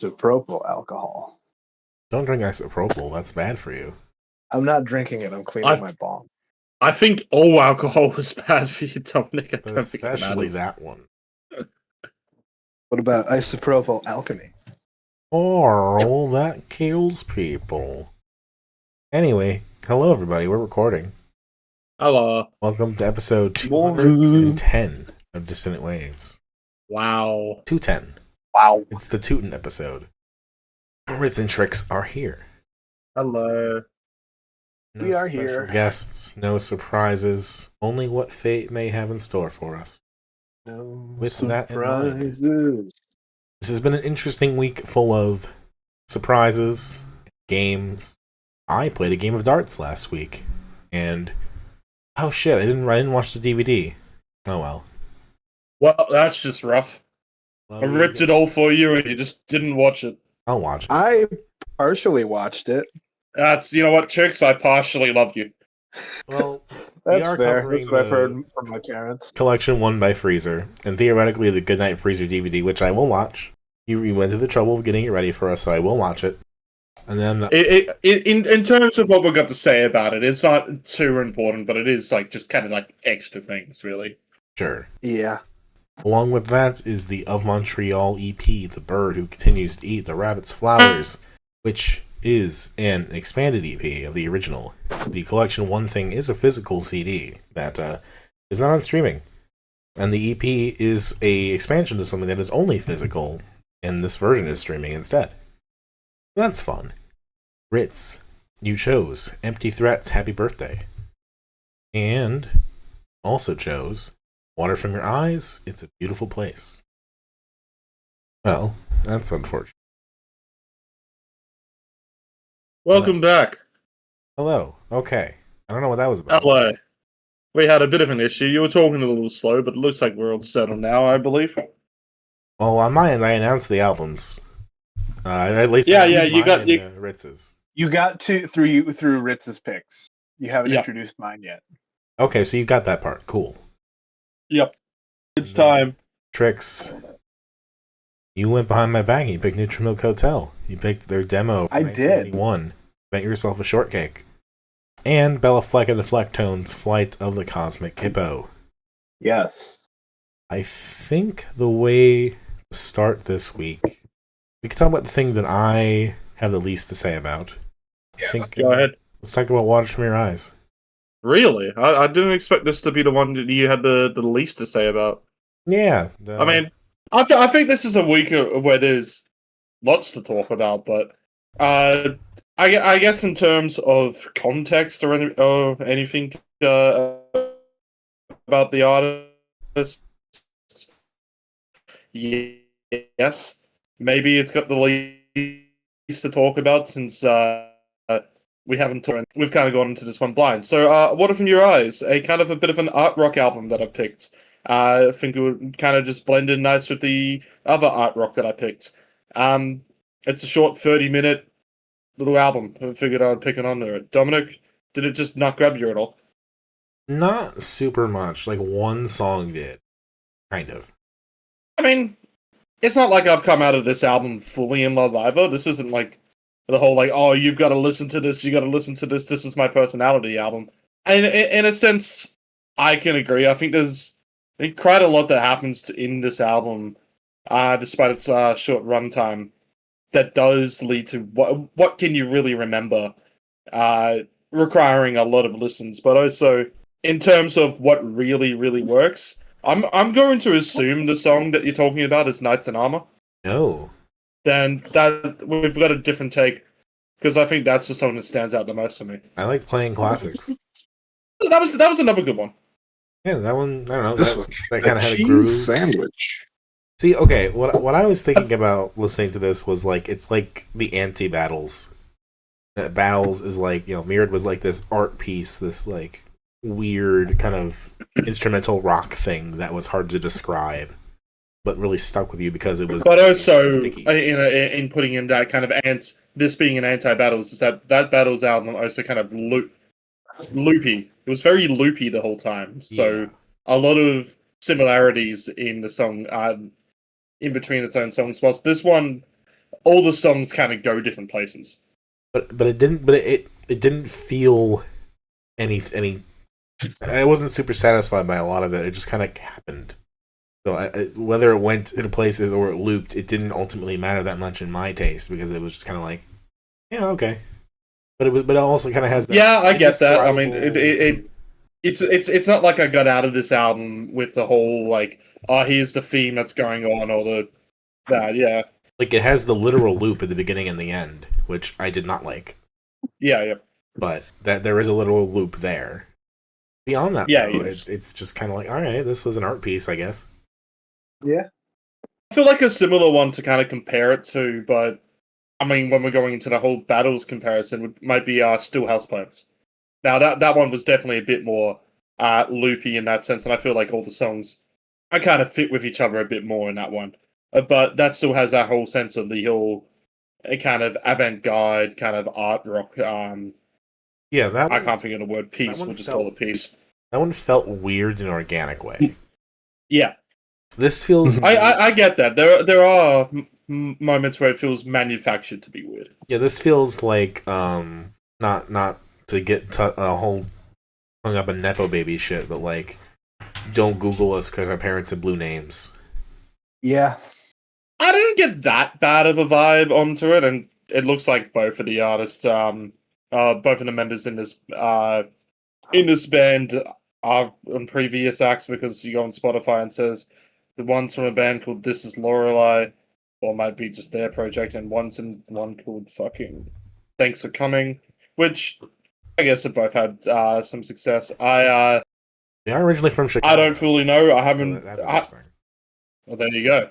isopropyl alcohol. Don't drink isopropyl. That's bad for you. I'm not drinking it. I'm cleaning my bong. I think all alcohol was bad for you, Dominic. I don't think it Especially matters. that one. What about isopropyl alchemy? Oral, that kills people. Anyway, hello everybody. We're recording. Hello. Welcome to episode 210 of Dissonant Waves. Wow. 210. Wow. It's the Tootin episode. Ritz and Trix are here. Hello. No We are special here. guests, no surprises, only what fate may have in store for us. No With that in mind. surprises. This has been an interesting week full of surprises, games. I played a game of darts last week, and oh shit, I didn't watch the DVD. Oh well. Well, that's just rough. I ripped it all for you, and you just didn't watch it. I'll watch it. I partially watched it. That's, you know what, Trix? I partially love you. Well, That's are fair. covering That's what I've the- heard from my parents. Collection 1 by Freezer, and theoretically the Goodnight Freezer DVD, which I will watch. You went through the trouble of getting it ready for us, so I will watch it. And then In terms of what we've got to say about it, it's not too important, but it is like just kind of like extra things, really. sure. Yeah. Along with that is the Of Montreal EP, The Bird Who Continues to Eat the Rabbit's Flowers, which is an expanded EP of the original. The Collection 1 thing is a physical CD that is not on streaming. And the EP is a expansion to something that is only physical, and this version is streaming instead. That's fun. Ritz, you chose Empty Threats Happy Birthday. And also chose Water from Your Eyes, It's a Beautiful Place. Well, that's unfortunate. Welcome back. Hello. Okay. I don't know what that was about. Hello. We had a bit of an issue. You were talking a little slow, but it looks like we're all settled now, I believe. Well, on my end, I announced the albums. At least Yeah, I announced you mine got- and, you- Ritz's. You got through Ritz's picks. You haven't Yeah. introduced mine yet. Okay, so you got that part. Cool. Yep. It's time. Trix, you went behind my back and you picked Neutral Milk Hotel. You picked their demo from I did. 1981. Bet yourself a shortcake. And Béla Fleck and the Flecktones Flight of the Cosmic Hippo. Yes. I think the way to start this week, we can talk about the thing that I have the least to say about. I think, Go ahead. Let's talk about Water from Your Eyes. Really? I didn't expect this to be the one that you had the least to say about. Yeah. I mean, I think this is a week where there's lots to talk about, but I guess in terms of context or anything about the artist, yes, maybe it's got the least to talk about since we haven't talked. We've kind of gone into this one blind. So, Water from Your Eyes, a kind of a bit of an art rock album that I picked. I think it would kind of just blend in nice with the other art rock that I picked. It's a short 30-minute little album. I figured I'd pick it on there. Dominic, did it just not grab you at all? Not super much. Like, one song did. Kind of. I mean, it's not like I've come out of this album fully in love either. This isn't like the whole like, oh, you've got to listen to this, you got to listen to this, this is my personality album. And in a sense, I can agree. I think there's quite a lot that happens in this album, despite its short runtime, that does lead to what can you really remember, requiring a lot of listens. But also, in terms of what really, really works, I'm going to assume the song that you're talking about is Knights in Armor. No. Then that we've got a different take, because I think that's the song that stands out the most to me. I like playing classics. That was another good one. Yeah, that one, I don't know, This was that kind of a had a cheese groove. sandwich. See, okay, what I was thinking about listening to this was like, it's like the anti-Battles. That Battles is like, you know, Mirrored was like this art piece, this like weird kind of instrumental rock thing that was hard to describe, but really stuck with you because it was. But also, sticky. in putting in that kind of this being an anti-Battles, is that Battles album also kind of loopy. It was very loopy the whole time. So Yeah. a lot of similarities in the song, in between its own songs. Whilst this one all the songs kind of go different places. But it didn't. But it didn't feel any. I wasn't super satisfied by a lot of it. It just kind of happened. So whether it went into places or it looped, it didn't ultimately matter that much in my taste because it was just kind of like, yeah, okay. But it also kind of has that. Yeah, I get that. I mean, it's not like I got out of this album with the whole like, oh, here's the theme that's going on, or that. Yeah, like it has the literal loop at the beginning and the end, which I did not like. Yeah. But that there is a literal loop there. Beyond that, yeah, though, it's just kind of like, all right, this was an art piece, I guess. Yeah. I feel like a similar one to kind of compare it to, but I mean, when we're going into the whole battles comparison, might be Still Houseplants. Now, that one was definitely a bit more loopy in that sense, and I feel like all the songs I kind of fit with each other a bit more in that one. But that still has that whole sense of the whole kind of avant-garde, kind of art rock. Yeah, that one, I can't think of the word piece. We'll just call it piece. That one felt weird in an organic way. Yeah. This feels. I get that. There are moments where it feels manufactured to be weird. Yeah, this feels like not to get a whole hung up in nepo baby shit, but like, don't Google us because our parents have blue names. Yeah. I didn't get that bad of a vibe onto it, and it looks like both of the artists, both of the members in this band are on previous acts, because you go on Spotify and it says the one's from a band called This Is Lorelei, or might be just their project, and one's in one called fucking Thanks for Coming, which I guess have both had some success. They are originally from Chicago. I don't fully know. I haven't. Well, there you go.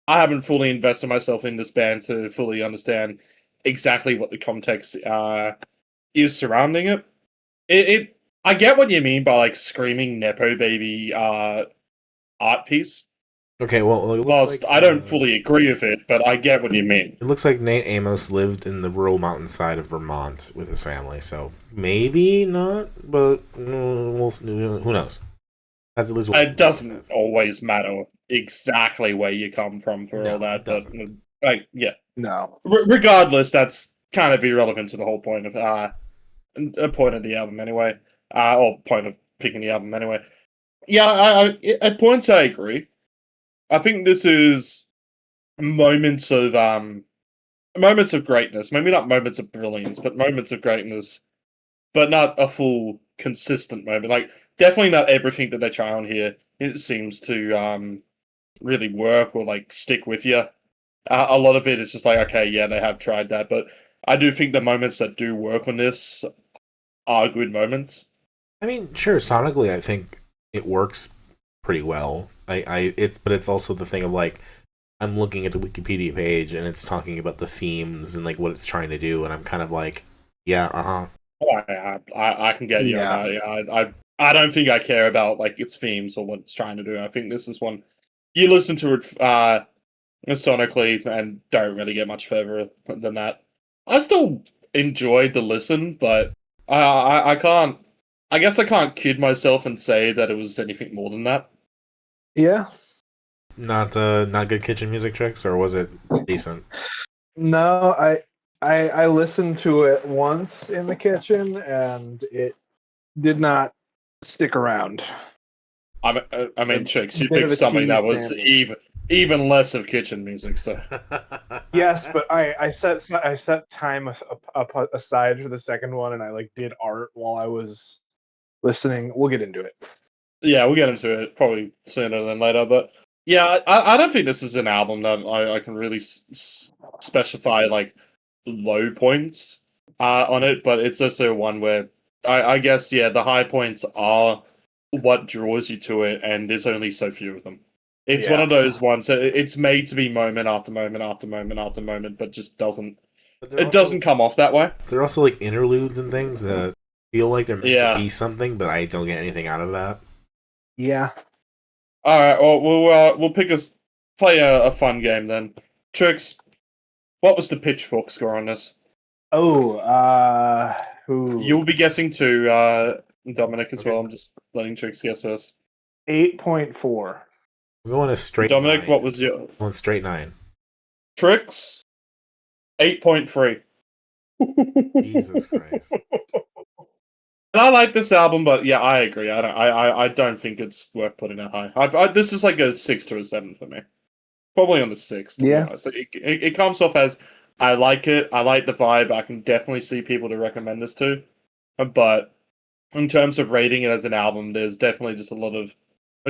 I haven't fully invested myself in this band to fully understand exactly what the context is surrounding it. I get what you mean by like screaming nepo baby art piece. Okay, well, it looks whilst like, I don't fully agree with it, but I get what you mean. It looks like Nate Amos lived in the rural mountainside of Vermont with his family, so maybe not, but who knows? That's at least what it doesn't always matter exactly where you come from for all that, but like, yeah. No. Regardless, that's kind of irrelevant to the whole point of a point of the album anyway, or point of picking the album anyway. Yeah, at points I agree. I think this is moments of greatness. Maybe not moments of brilliance, but moments of greatness. But not a full consistent moment. Like, definitely not everything that they try on here. It seems to really work or like stick with you. A lot of it is just like, okay, yeah, they have tried that, but I do think the moments that do work on this are good moments. I mean, sure, sonically, I think it works pretty well. But it's also the thing of like, I'm looking at the Wikipedia page and it's talking about the themes and like what it's trying to do, and I'm kind of like, yeah, I can get you on that. Yeah, I don't think I care about like its themes or what it's trying to do. I think this is one you listen to it sonically and don't really get much further than that. I still enjoyed the listen, but I can't. I guess I can't kid myself and say that it was anything more than that. Yeah. Not good kitchen music tricks, or was it decent? No, I listened to it once in the kitchen, and it did not stick around. I mean, Trix, you picked something that was even less of kitchen music, so. Yes, but I set time aside for the second one, and I like did art while I was listening. We'll get into it. Yeah, we'll get into it probably sooner than later, but yeah, I don't think this is an album that I can really specify like low points on it, but it's also one where I guess, yeah, the high points are what draws you to it, and there's only so few of them. It's one of those ones that it's made to be moment after moment after moment after moment, but just doesn't. It doesn't come off that way. There are also like interludes and things that feel like they're meant to be something, but I don't get anything out of that. Yeah. All right. Well, we'll play a fun game then. Trix, what was the pitchfork score on this? Oh, who? You'll be guessing too, Dominic as well. I'm just letting Trix guess this. 8.4. I'm going a straight. Dominic, 9. what was your? I'm going straight 9. Trix, 8.3. Jesus Christ. And I like this album, but yeah, I agree. I don't think it's worth putting that high. This is like a 6 to a 7 for me. Probably on the 6, to be honest. It comes off as, I like it, I like the vibe, I can definitely see people to recommend this to. But in terms of rating it as an album, there's definitely just a lot of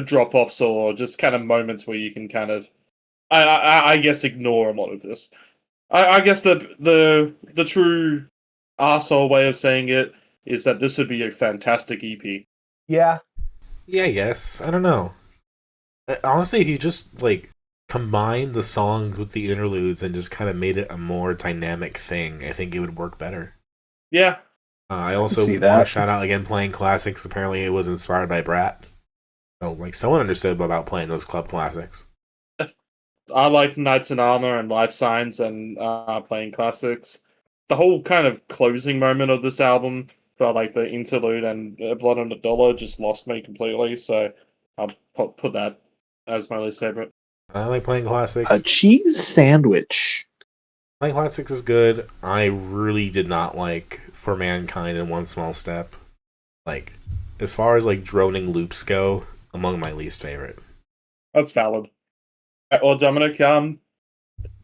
drop-offs or just kind of moments where you can kind of, I guess, ignore a lot of this. I guess the true arsehole way of saying it is that this would be a fantastic EP. Yeah. Yeah, yes. I don't know. Honestly, if you just, like, combine the songs with the interludes and just kind of made it a more dynamic thing, I think it would work better. Yeah. I also want to shout out again playing classics. Apparently it was inspired by Brat. So, like, someone understood about playing those club classics. I like Knights in Armor and Life Signs and playing classics. The whole kind of closing moment of this album, for like the interlude and Blood on the Dollar, just lost me completely. So I'll put that as my least favorite. I like playing classics. A cheese sandwich. Playing classics is good. I really did not like For Mankind and One Small Step. Like, as far as like droning loops go, among my least favorite. That's valid. Well, Dominic,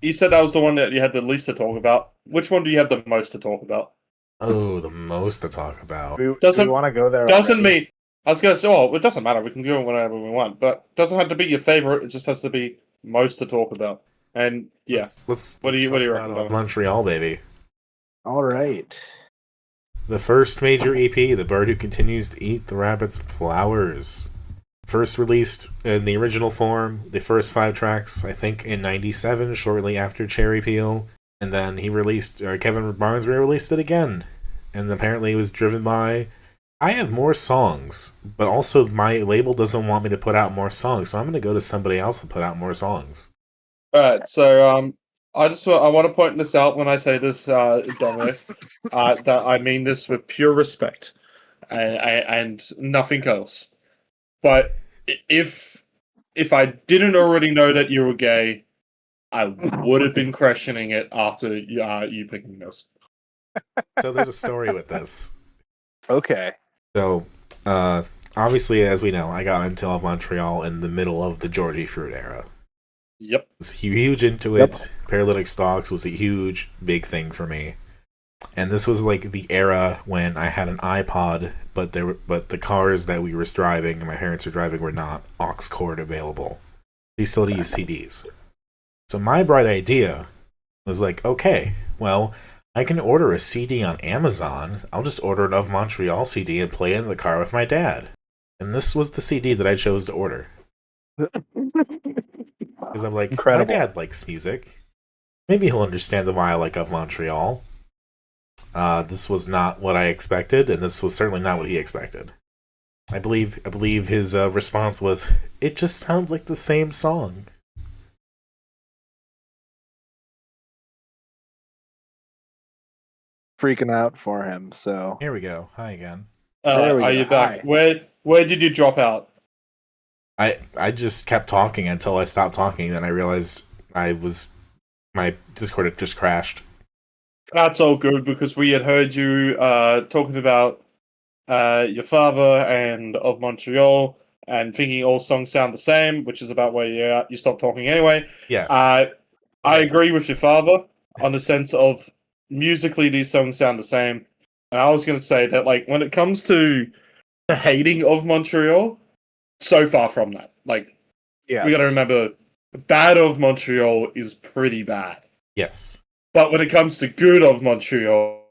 you said that was the one that you had the least to talk about. Which one do you have the most to talk about? Oh, the most to talk about. Do we want to go there? Doesn't mean. I was going to say, oh, it doesn't matter. We can go whenever we want, but it doesn't have to be your favorite. It just has to be most to talk about. And yeah, what do you reckon about Montreal, baby? All right. The first major EP, The Bird Who Continues to Eat the Rabbit's Flowers. First released in the original form, the first 5 tracks, I think, in '97, shortly after Cherry Peel. And then Kevin Barnes re-released it again. And apparently it was driven by, I have more songs, but also my label doesn't want me to put out more songs, so I'm going to go to somebody else to put out more songs. Alright, so I want to point this out when I say this, Dominic, that I mean this with pure respect and nothing else. But if I didn't already know that you were gay, I would have been questioning it after you picking this. So there's a story with this. Okay. So, obviously, as we know, I got into Montreal in the middle of the Georgie Fruit era. Yep. I was huge into it. Yep. Paralytic Stalks was a huge, big thing for me. And this was like the era when I had an iPod, but the cars that we were driving and my parents were driving were not aux cord available. They still had to use CDs. So my bright idea was like, okay, well, I can order a CD on Amazon. I'll just order an Of Montreal CD and play it in the car with my dad. And this was the CD that I chose to order. Because I'm like, my dad likes music. Maybe he'll understand why I like Of Montreal. This was not what I expected, and this was certainly not what he expected. I believe his response was, "It just sounds like the same song." Freaking out for him. So here we go. Hi again. Are you back? Hi. Where did you drop out? I just kept talking until I stopped talking. Then I realized my Discord had just crashed. That's all good because we had heard you talking about your father and Of Montreal and thinking all songs sound the same, which is about where you stopped talking anyway. Yeah. I agree with your father on the sense of musically these songs sound the same. And I was going to say that like when it comes to the hating Of Montreal, so far from that. Like, we got to remember, bad Of Montreal is pretty bad. Yes. But when it comes to good Of Montreal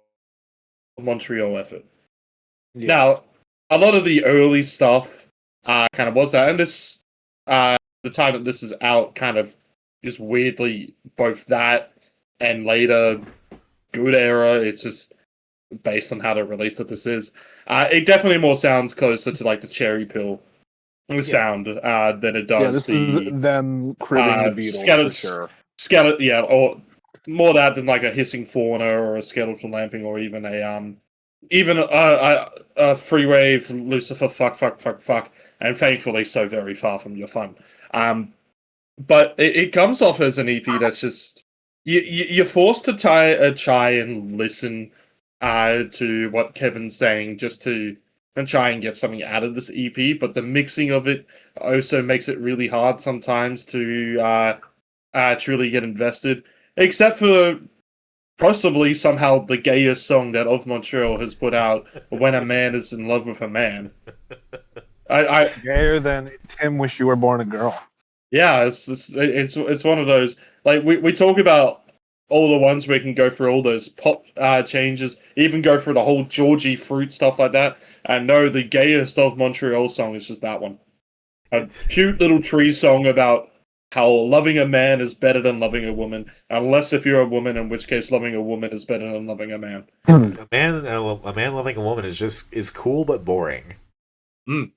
effort. Yeah. Now, a lot of the early stuff kind of was that, and this, the time that this is out kind of is weirdly both that and later good era. It's just based on how the release that this is. It definitely more sounds closer to like the Cherry Pill sound than it does this is them cribbing the Beatles for sure. Or more that than like a hissing fauna or a skeletal lamping or even a free wave Lucifer fuck, and thankfully so very far from your fun. But it comes off as an EP that's just you're forced to try and listen to what Kevin's saying just to and try and get something out of this EP, but the mixing of it also makes it really hard sometimes to truly get invested. Except for possibly somehow the gayest song that Of Montreal has put out, "When a Man is in Love with a Man." Gayer than Tim Wish You Were Born a Girl. Yeah, it's one of those, like we talk about all the ones where we can go through all those pop changes, even go through the whole Georgie Fruit stuff like that. And no, the gayest Of Montreal song is just that one. A cute little tree song about how loving a man is better than loving a woman, unless if you're a woman, in which case loving a woman is better than loving a man. A man loving a woman is cool but boring. Mm.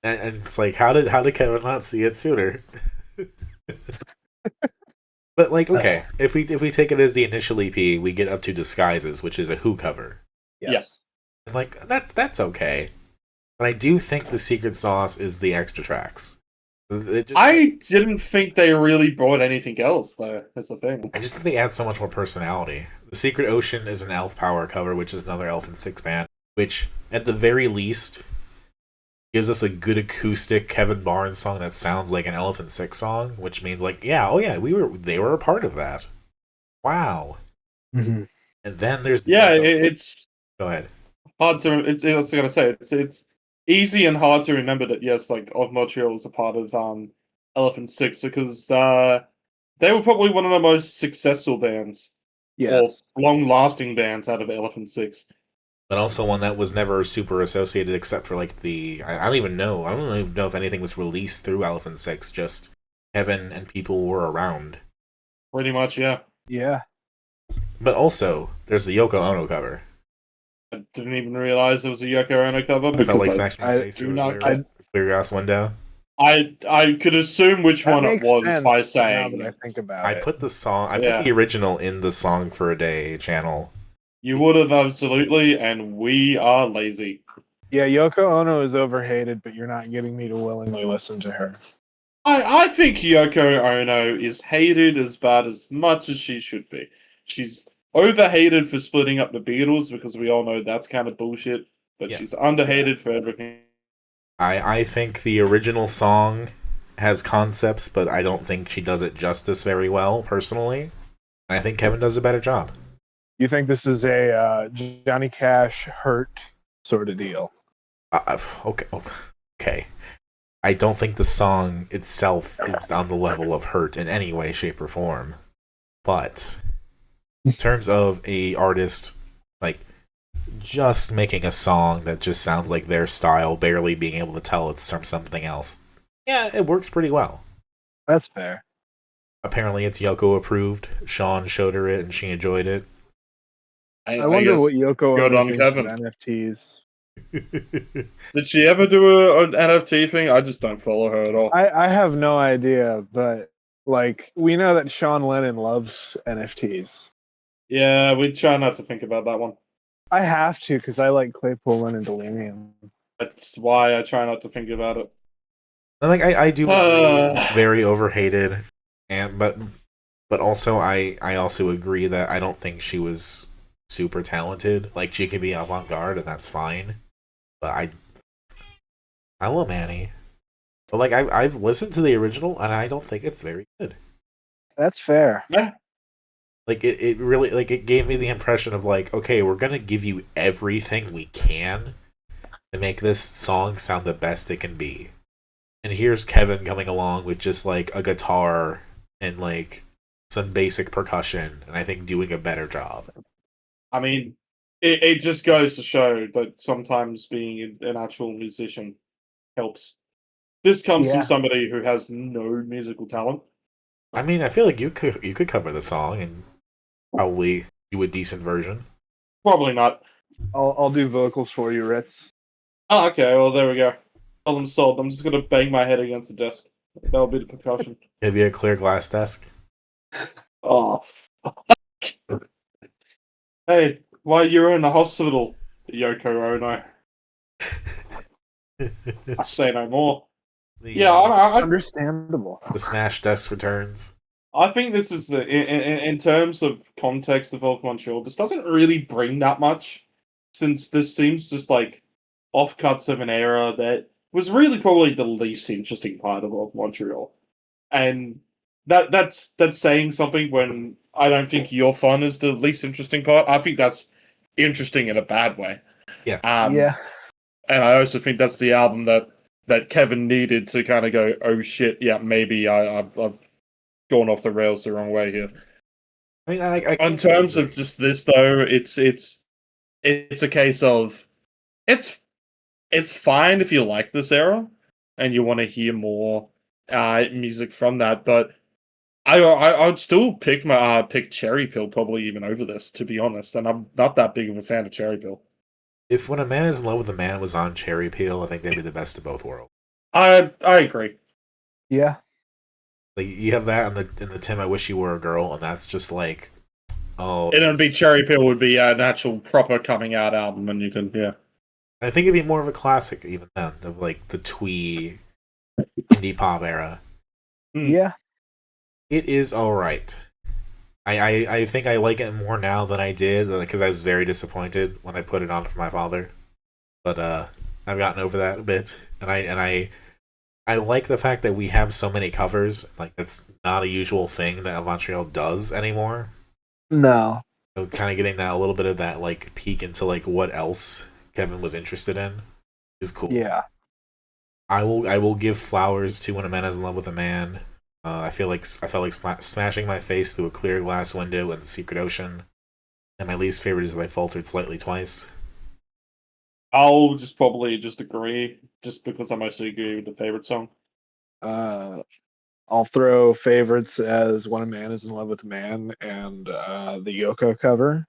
And it's like, how did Kevin not see it sooner? But like, okay, if we take it as the initial EP, we get up to Disguises, which is a Who cover. Yes. And like that's okay. But I do think the secret sauce is the extra tracks. I didn't think they really brought anything else, though. That's the thing. I just think they add so much more personality. The Secret Ocean is an Elf Power cover, which is another Elf and Six band, which at the very least gives us a good acoustic Kevin Barnes song that sounds like an Elephant Six song, which means like, they were a part of that. Wow. Mm-hmm. And then there's it's go ahead. hard to. It's I was gonna say it's easy and hard to remember that yes, like Of Montreal was a part of Elephant Six because they were probably one of the most successful bands or long-lasting bands out of Elephant Six. But also one that was never super associated except for like I don't even know. I don't even know if anything was released through Elephant Six. Just Kevin and people were around. Pretty much, yeah. Yeah. But also, there's the Yoko Ono cover. I didn't even realize there was a Yoko Ono cover Felt like because smashing my face do through not. a clear glass window. I could assume which That one it makes was sense by now saying. that I think about I it. put the original in the Song for a Day channel. You would have absolutely, and we are lazy. Yeah, Yoko Ono is overhated, but you're not getting me to willingly listen to her. I think Yoko Ono is hated as bad as much as she should be. She's overhated for splitting up the Beatles because we all know that's kind of bullshit, but she's underhated for everything. I think the original song has concepts, but I don't think she does it justice very well, personally. I think Kevin does a better job. You think this is a Johnny Cash Hurt sort of deal? Okay. I don't think the song itself is on the level of Hurt in any way, shape, or form. But in terms of a artist, like, just making a song that just sounds like their style, barely being able to tell it's from something else, yeah, it works pretty well. That's fair. Apparently it's Yoko approved. Sean showed her it and she enjoyed it. I wonder what Yoko good Ono on thinks Kevin. of NFTs. Did she ever do an NFT thing? I just don't follow her at all. I have no idea, but like we know that Sean Lennon loves NFTs. Yeah, we try not to think about that one. I have to because I like Claypool and Delirium. That's why I try not to think about it. And like I do agree, very overhated, but also I also agree that I don't think she was super talented. Like she can be avant-garde and that's fine. But I love Manny. But like I've listened to the original and I don't think it's very good. That's fair. Yeah. Like it really like it gave me the impression of like, okay, we're gonna give you everything we can to make this song sound the best it can be. And here's Kevin coming along with just like a guitar and like some basic percussion, and I think doing a better job. I mean, it just goes to show that sometimes being an actual musician helps. This comes from somebody who has no musical talent. I mean, I feel like you could cover the song and probably do a decent version. Probably not. I'll do vocals for you, Ritz. Oh, okay. Well, there we go. Well, I'm sold. I'm just gonna bang my head against the desk. That'll be the percussion. Maybe a clear glass desk. Oh, fuck. Hey, while you're in the hospital, Yoko Ono. I say no more. I Understandable. The smash desk returns. I think this is in terms of context of Montreal. This doesn't really bring that much, since this seems just like offcuts of an era that was really probably the least interesting part of Montreal, and that's saying something when I don't think your fun is the least interesting part. I think that's interesting in a bad way. Yeah. Yeah. And I also think that's the album that Kevin needed to kind of go, oh shit, yeah, maybe I've gone off the rails the wrong way here. I mean, In terms of just this though, it's a case of it's fine if you like this era and you want to hear more music from that, but I would still pick Cherry Pill probably even over this, to be honest, and I'm not that big of a fan of Cherry Pill. If When a Man is in Love with a Man was on Cherry Peel, I think they'd be the best of both worlds. I agree. Yeah. Like, you have that in the Tim I Wish You Were a Girl, and that's just like, oh. And it'd be Cherry Pill would be an actual proper coming out album, and you can, yeah. I think it'd be more of a classic even then, of like the twee indie pop era. Yeah. It is alright. I think I like it more now than I did, because I was very disappointed when I put it on for my father. But I've gotten over that a bit, and I like the fact that we have so many covers. Like, that's not a usual thing that Montreal does anymore. No. So kind of getting that a little bit of that like peek into like what else Kevin was interested in is cool. Yeah. I will give flowers to When a Man is in Love with a Man. I felt like smashing my face through a clear glass window in the secret ocean. And my least favorite is if I faltered slightly twice. I'll just probably just agree, just because I mostly agree with the favorite song. I'll throw favorites as When a Man is in Love with a Man and the Yoko cover.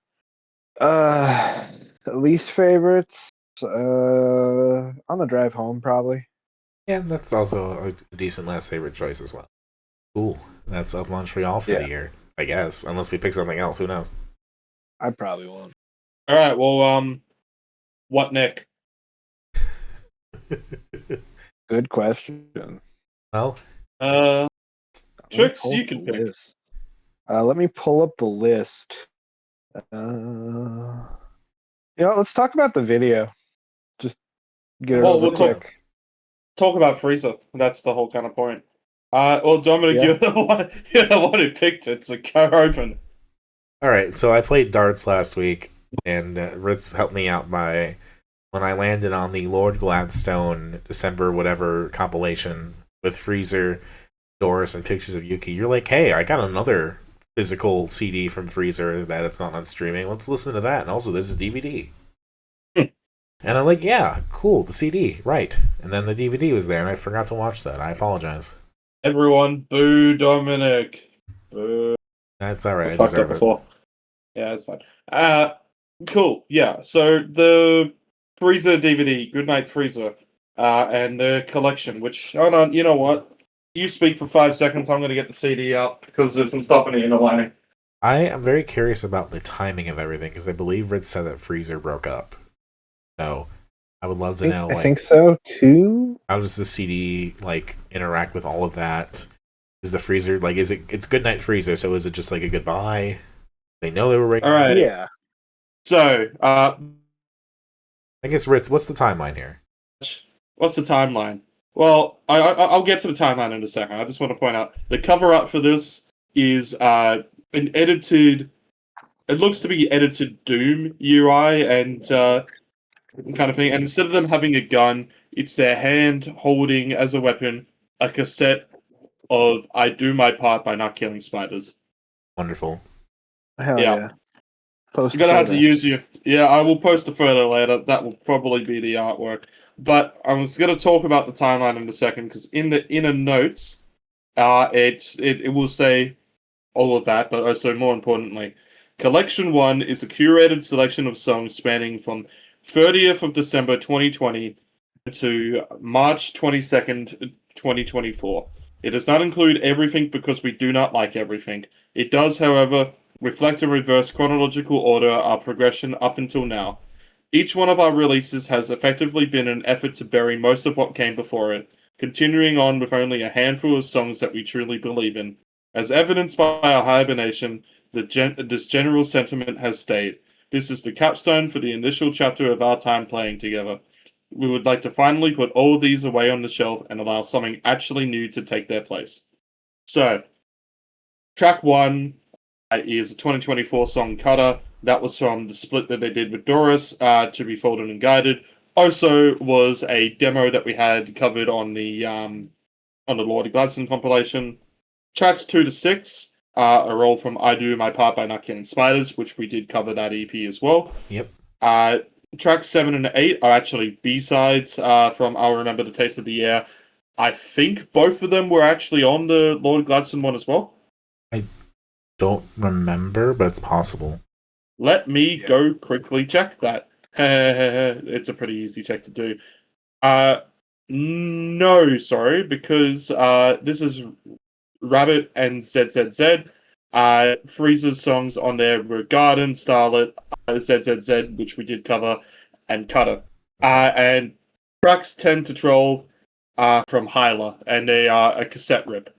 Least favorites, On the Drive Home, probably. Yeah, that's also a decent last favorite choice as well. Cool. That's Of Montreal for the year, I guess. Unless we pick something else, who knows? I probably won't. All right, well, what, Nick? Good question. Well, Trix, you can pick. Let me pull up the list. Let's talk about the video. Just get it over quick. Talk about Freezer. That's the whole kind of point. Well, Dominic, you're the one who picked it, so go open. Alright, so I played darts last week, and Ritz helped me out by when I landed on the Lord Gladstone December whatever compilation with Freezer, Doris, and pictures of Yuki. You're like, hey, I got another physical CD from Freezer that it's not on streaming. Let's listen to that. And also, this is DVD. And I'm like, yeah, cool, the CD, right. And then the DVD was there, and I forgot to watch that. I apologize. Everyone, boo Dominic. Boo. That's alright, I fucked up before. Yeah, it's fine. Cool, yeah. So, the Freezer DVD, Goodnight Freezer, and the collection, which, hold on, you know what? You speak for 5 seconds, I'm going to get the CD out, because there's some stuff in it in the line. I am very curious about the timing of everything, because I believe Ritz said that Freezer broke up. So, I would love to know. I think so too. How does the CD interact with all of that? Is the Freezer it's Goodnight Freezer? So is it just like a goodbye? They know they were breaking. All right. Yeah. So, I guess Ritz, what's the timeline here? What's the timeline? Well, I'll get to the timeline in a second. I just want to point out the cover art for this is an edited. It looks to be edited Doom UI and kind of thing. And instead of them having a gun, it's their hand holding as a weapon a cassette of "I Do My Part" by Not Killing Spiders. Wonderful. Hell yeah. You're gonna have to use your. Yeah, I will post a photo later. That will probably be the artwork. But I'm just gonna talk about the timeline in a second because in the inner notes, it will say all of that, but also more importantly, Collection 1 is a curated selection of songs spanning from 30th of December 2020 to March 22nd, 2024. It does not include everything because we do not like everything. It does, however, reflect and reverse chronological order our progression up until now. Each one of our releases has effectively been an effort to bury most of what came before it, continuing on with only a handful of songs that we truly believe in. As evidenced by our hibernation, this general sentiment has stayed. This is the capstone for the initial chapter of our time playing together. We would like to finally put all these away on the shelf and allow something actually new to take their place. So, track 1 is a 2024 song, Cutter. That was from the split that they did with Doris, To Be Folded and Guided. Also was a demo that we had covered on the Lord Gladstone compilation. Tracks 2 to 6 are all from I Do My Part by Not Killing Spiders, which we did cover that EP as well. Yep. Tracks 7 and 8 are actually B-sides from I'll Remember the Taste of the Air. I think both of them were actually on the Lord Gladstone one as well. I don't remember, but it's possible. Let me go quickly check that. It's a pretty easy check to do. No, sorry, because this is Rabbit and ZZZ. Freeze's songs on there were Garden, Starlet, ZZZ, which we did cover, and Cutter. And tracks 10 to 12 are from Hyla, and they are a cassette rip.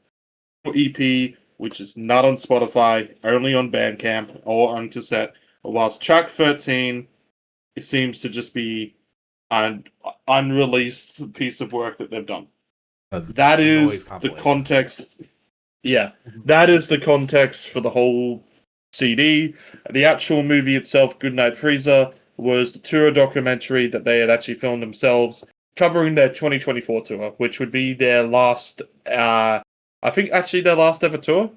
EP, which is not on Spotify, only on Bandcamp or on cassette. Whilst track 13, it seems to just be an unreleased piece of work that they've done. That is the context. Yeah, that is the context for the whole CD. The actual movie itself, Goodnight Freezer, was the tour documentary that they had actually filmed themselves, covering their 2024 tour, which would be their last, I think actually their last ever tour.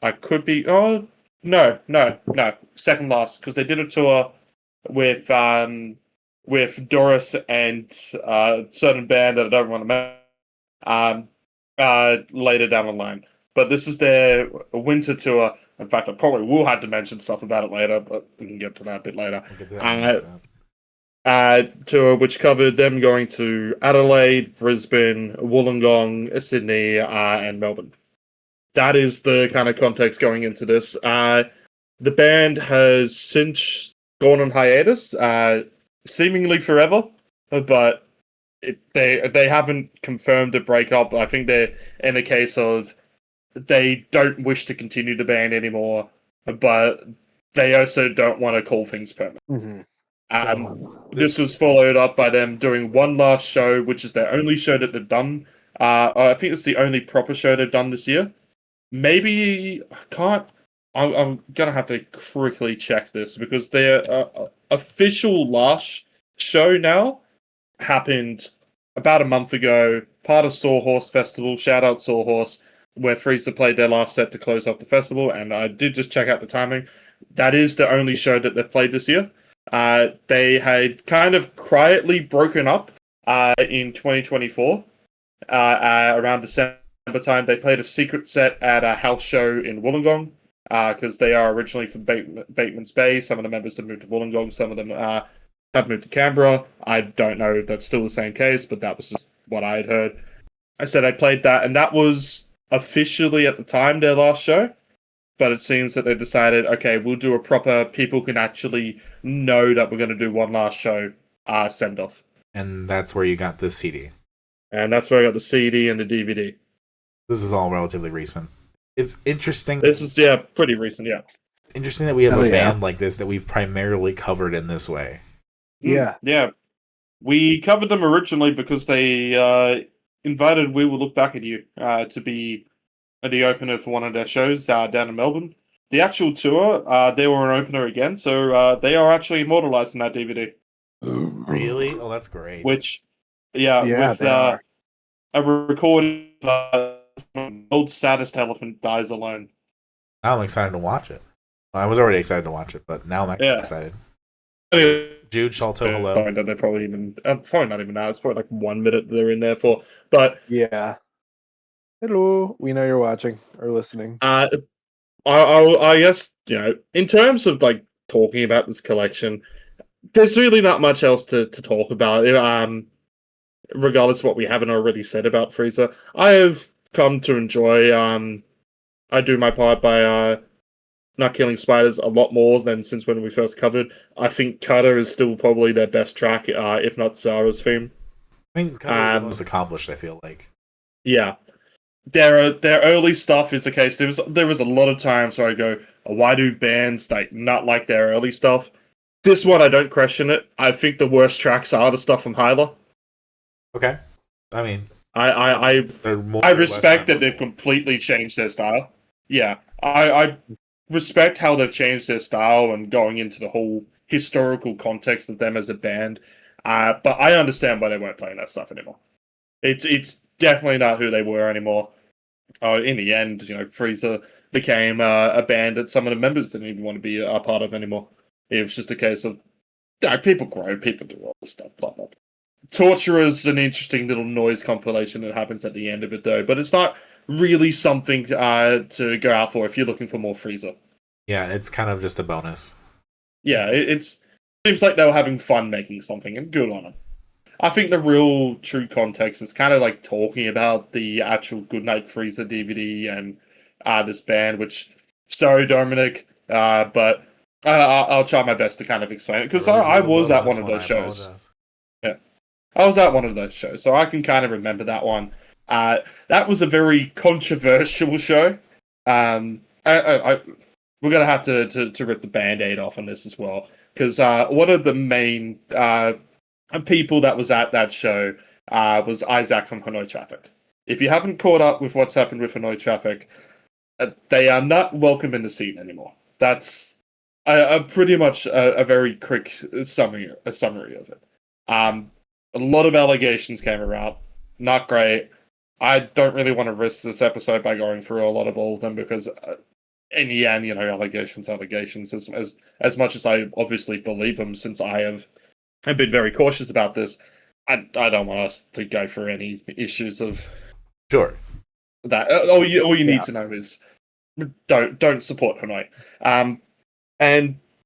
I could be, oh, no, second last, because they did a tour with Doris and a certain band that I don't want to mention later down the line. But this is their winter tour. In fact, I probably will have to mention stuff about it later, but we can get to that a bit later. Tour which covered them going to Adelaide, Brisbane, Wollongong, Sydney, and Melbourne. That is the kind of context going into this. The band has since gone on hiatus, seemingly forever, but they haven't confirmed a breakup. I think they're in a case of they don't wish to continue the band anymore, but they also don't want to call things permanent. Mm-hmm. This was followed up by them doing one last show, which is their only show that they've done. I think it's the only proper show they've done this year. Maybe I can't. I'm gonna have to quickly check this because their official last show now happened about a month ago. Part of Sawhorse Festival. Shout out Sawhorse, where Freezer played their last set to close off the festival, and I did just check out the timing. That is the only show that they've played this year. They had kind of quietly broken up in 2024. Around December time, they played a secret set at a house show in Wollongong, because they are originally from Bateman's Bay. Some of the members have moved to Wollongong, some of them have moved to Canberra. I don't know if that's still the same case, but that was just what I had heard. I said I played that, and that was officially at the time their last show, but it seems that they decided, okay, we'll do a proper, people can actually know that we're going to do one last show send-off. And that's where you got this CD. And that's where I got the CD and the DVD. This is all relatively recent. It's interesting. This is, pretty recent, yeah. Interesting that we have a band like this that we've primarily covered in this way. Yeah. Yeah. We covered them originally because they invited We Will Look Back at You to be the opener for one of their shows down in Melbourne. The actual tour, they were an opener again, so they are actually immortalized in that DVD. Really? Oh, that's great. Which, with a recording Old Saddest Elephant Dies Alone. Now I'm excited to watch it. Well, I was already excited to watch it, but now I'm actually excited. Jude Shalto, hello. Sorry, they're probably not even now. It's probably like 1 minute they're in there for. But yeah. Hello. We know you're watching or listening. I guess, in terms of like talking about this collection, there's really not much else to talk about. Regardless of what we haven't already said about Freezer, I have come to enjoy I Do My Part by Not Killing Spiders a lot more than since when we first covered. I think Cutter is still probably their best track, if not Sarah's theme. I mean, Cutter's the most accomplished, I feel like. Yeah. their early stuff is the case. There was a lot of times where I go, oh, why do bands like not like their early stuff? This one I don't question it. I think the worst tracks are the stuff from Hyla. Okay. I mean, I respect that they've completely changed their style. Yeah, I respect how they've changed their style and going into the whole historical context of them as a band. But I understand why they weren't playing that stuff anymore. It's definitely not who they were anymore. In the end, Freezer became a band that some of the members didn't even want to be a part of anymore. It was just a case of people grow, people do all this stuff, blah blah. Torturer's an interesting little noise compilation that happens at the end of it, though, but it's not really something to go out for if you're looking for more Freezer. Yeah, it's kind of just a bonus. Yeah, it seems like they were having fun making something, and good on them. I think the real true context is kind of like talking about the actual Goodnight Freezer DVD and this band, which, sorry, Dominic, but I'll try my best to kind of explain it, because I was at one of those shows. Yeah. I was at one of those shows, so I can kind of remember that one. That was a very controversial show. We're gonna have to rip the Band-Aid off on this as well, because one of the main people that was at that show was Isaac from Hanoi Traffic. If you haven't caught up with what's happened with Hanoi Traffic, they are not welcome in the scene anymore. That's pretty much a very quick summary of it. A lot of allegations came around. Not great. I don't really want to risk this episode by going through a lot of all of them, because in the end, allegations. As much as I obviously believe them, since I have been very cautious about this, I don't want us to go through any issues of Sure. that. All you need to know is don't support Hanoi.